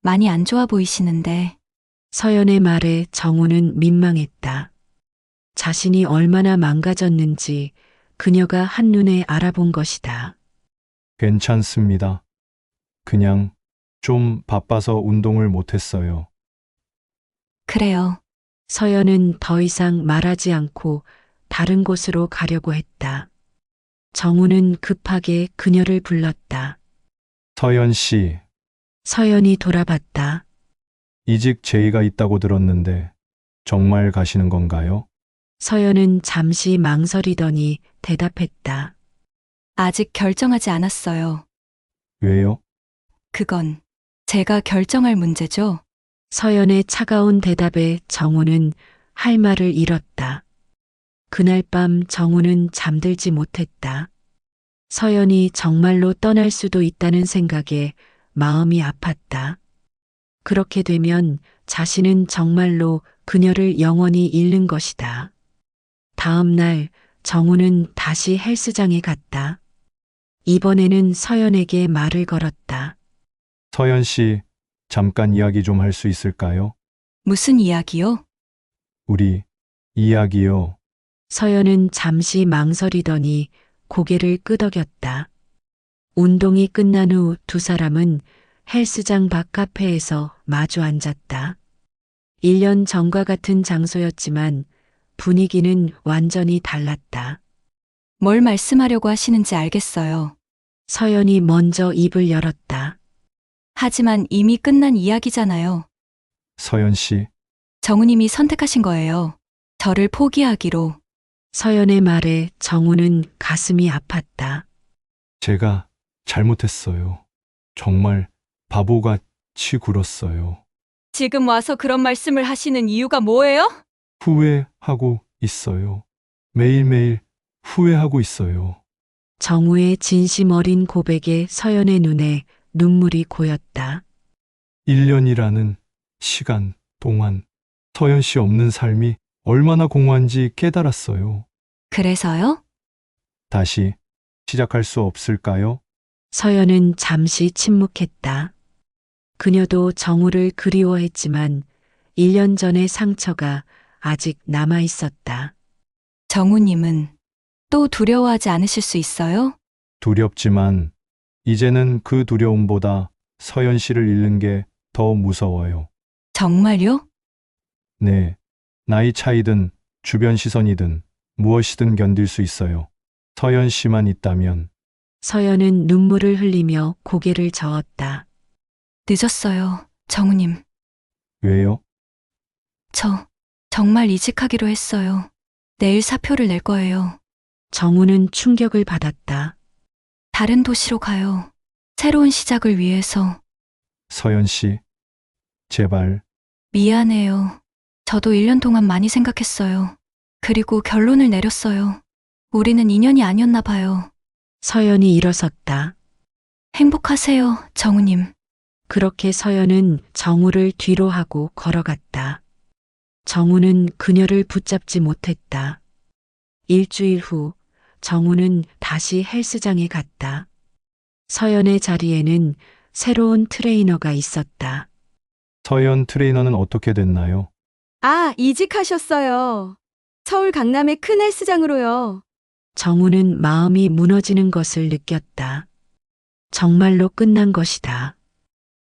많이 안 좋아 보이시는데. 서연의 말에 정우는 민망했다. 자신이 얼마나 망가졌는지 그녀가 한눈에 알아본 것이다. 괜찮습니다. 그냥 좀 바빠서 운동을 못했어요. 그래요. 서연은 더 이상 말하지 않고 다른 곳으로 가려고 했다. 정우는 급하게 그녀를 불렀다. 서연 씨, 서연이 돌아봤다. 이직 제의가 있다고 들었는데 정말 가시는 건가요? 서연은 잠시 망설이더니 대답했다. 아직 결정하지 않았어요. 왜요? 그건 제가 결정할 문제죠. 서연의 차가운 대답에 정우는 할 말을 잃었다. 그날 밤 정우는 잠들지 못했다. 서연이 정말로 떠날 수도 있다는 생각에 마음이 아팠다. 그렇게 되면 자신은 정말로 그녀를 영원히 잃는 것이다. 다음 날 정우는 다시 헬스장에 갔다. 이번에는 서연에게 말을 걸었다. 서연 씨, 잠깐 이야기 좀 할 수 있을까요? 무슨 이야기요? 우리 이야기요. 서연은 잠시 망설이더니 고개를 끄덕였다. 운동이 끝난 후 두 사람은 헬스장 밖 카페에서 마주 앉았다. 1년 전과 같은 장소였지만 분위기는 완전히 달랐다. 뭘 말씀하려고 하시는지 알겠어요. 서연이 먼저 입을 열었다. 하지만 이미 끝난 이야기잖아요. 서연 씨, 정우님이 선택하신 거예요. 저를 포기하기로. 서연의 말에 정우는 가슴이 아팠다. 제가 잘못했어요. 정말 바보같이 굴었어요. 지금 와서 그런 말씀을 하시는 이유가 뭐예요? 후회하고 있어요. 매일매일 후회하고 있어요. 정우의 진심 어린 고백에 서연의 눈에 눈물이 고였다. 1년이라는 시간 동안 서연 씨 없는 삶이 얼마나 공허한지 깨달았어요. 그래서요? 다시 시작할 수 없을까요? 서연은 잠시 침묵했다. 그녀도 정우를 그리워했지만 1년 전의 상처가 아직 남아 있었다. 정우님은 또 두려워하지 않으실 수 있어요? 두렵지만 이제는 그 두려움보다 서연 씨를 잃는 게 더 무서워요. 정말요? 네. 나이 차이든 주변 시선이든 무엇이든 견딜 수 있어요. 서연 씨만 있다면. 서연은 눈물을 흘리며 고개를 저었다. 늦었어요, 정우님. 왜요? 저 정말 이직하기로 했어요. 내일 사표를 낼 거예요. 정우는 충격을 받았다. 다른 도시로 가요. 새로운 시작을 위해서. 서연 씨, 제발. 미안해요. 저도 1년 동안 많이 생각했어요. 그리고 결론을 내렸어요. 우리는 인연이 아니었나 봐요. 서연이 일어섰다. 행복하세요, 정우님. 그렇게 서연은 정우를 뒤로 하고 걸어갔다. 정우는 그녀를 붙잡지 못했다. 일주일 후 정우는 다시 헬스장에 갔다. 서연의 자리에는 새로운 트레이너가 있었다. 서연 트레이너는 어떻게 됐나요? 아, 이직하셨어요. 서울 강남의 큰 헬스장으로요. 정우는 마음이 무너지는 것을 느꼈다. 정말로 끝난 것이다.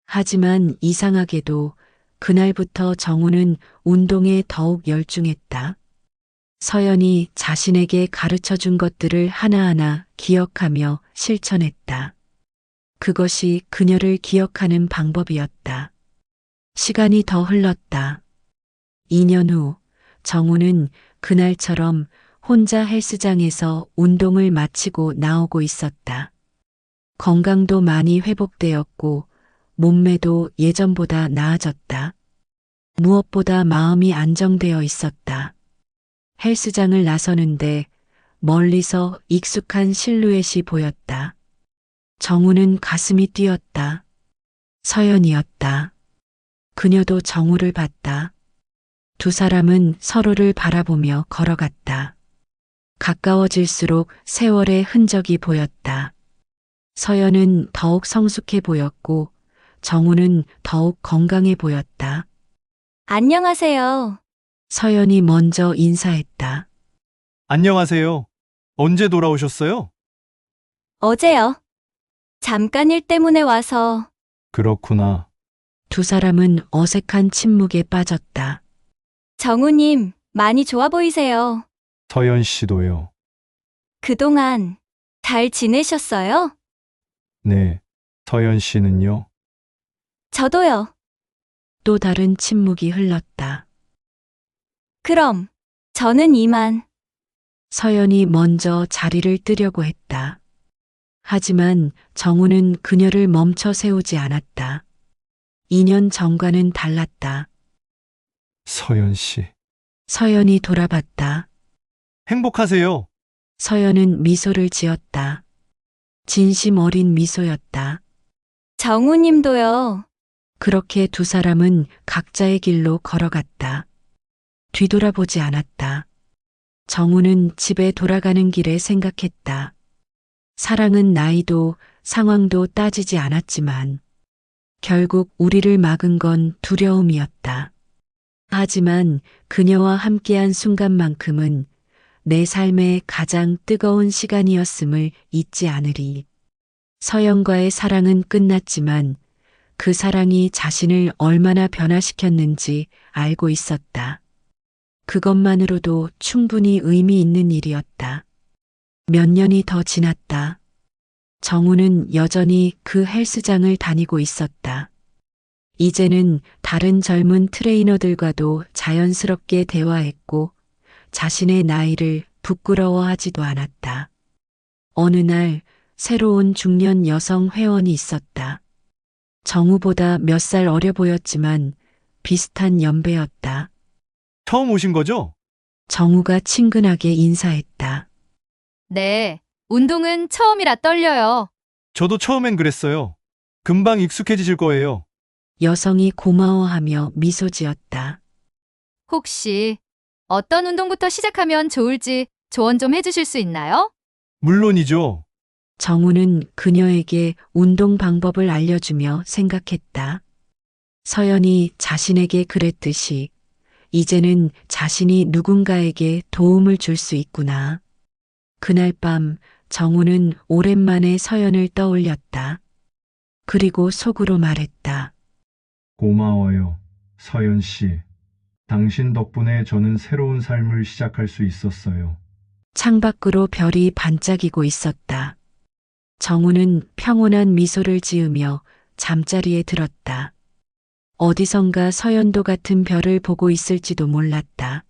하지만 이상하게도 그날부터 정우는 운동에 더욱 열중했다. 서연이 자신에게 가르쳐 준 것들을 하나하나 기억하며 실천했다. 그것이 그녀를 기억하는 방법이었다. 시간이 더 흘렀다. 2년 후 정우는 그날처럼 혼자 헬스장에서 운동을 마치고 나오고 있었다. 건강도 많이 회복되었고 몸매도 예전보다 나아졌다. 무엇보다 마음이 안정되어 있었다. 헬스장을 나서는데 멀리서 익숙한 실루엣이 보였다. 정우는 가슴이 뛰었다. 서연이었다. 그녀도 정우를 봤다. 두 사람은 서로를 바라보며 걸어갔다. 가까워질수록 세월의 흔적이 보였다. 서연은 더욱 성숙해 보였고 정우는 더욱 건강해 보였다. 안녕하세요. 서연이 먼저 인사했다. 안녕하세요. 언제 돌아오셨어요? 어제요. 잠깐 일 때문에 와서. 그렇구나. 두 사람은 어색한 침묵에 빠졌다. 정우님, 많이 좋아 보이세요. 서연 씨도요. 그동안 잘 지내셨어요? 네. 서연 씨는요? 저도요. 또 다른 침묵이 흘렀다. 그럼 저는 이만. 서연이 먼저 자리를 뜨려고 했다. 하지만 정우는 그녀를 멈춰 세우지 않았다. 2년 전과는 달랐다. 서연 씨. 서연이 돌아봤다. 행복하세요. 서연은 미소를 지었다. 진심 어린 미소였다. 정우님도요. 그렇게 두 사람은 각자의 길로 걸어갔다. 뒤돌아보지 않았다. 정우는 집에 돌아가는 길에 생각했다. 사랑은 나이도 상황도 따지지 않았지만 결국 우리를 막은 건 두려움이었다. 하지만 그녀와 함께한 순간만큼은 내 삶의 가장 뜨거운 시간이었음을 잊지 않으리. 서연과의 사랑은 끝났지만 그 사랑이 자신을 얼마나 변화시켰는지 알고 있었다. 그것만으로도 충분히 의미 있는 일이었다. 몇 년이 더 지났다. 정우는 여전히 그 헬스장을 다니고 있었다. 이제는 다른 젊은 트레이너들과도 자연스럽게 대화했고 자신의 나이를 부끄러워하지도 않았다. 어느 날 새로운 중년 여성 회원이 있었다. 정우보다 몇 살 어려 보였지만 비슷한 연배였다. 처음 오신 거죠? 정우가 친근하게 인사했다. 네, 운동은 처음이라 떨려요. 저도 처음엔 그랬어요. 금방 익숙해지실 거예요. 여성이 고마워하며 미소 지었다. 혹시 어떤 운동부터 시작하면 좋을지 조언 좀 해주실 수 있나요? 물론이죠. 정우는 그녀에게 운동 방법을 알려주며 생각했다. 서연이 자신에게 그랬듯이 이제는 자신이 누군가에게 도움을 줄 수 있구나. 그날 밤 정우는 오랜만에 서연을 떠올렸다. 그리고 속으로 말했다. 고마워요, 서연 씨. 당신 덕분에 저는 새로운 삶을 시작할 수 있었어요. 창밖으로 별이 반짝이고 있었다. 정우는 평온한 미소를 지으며 잠자리에 들었다. 어디선가 서연도 같은 별을 보고 있을지도 몰랐다.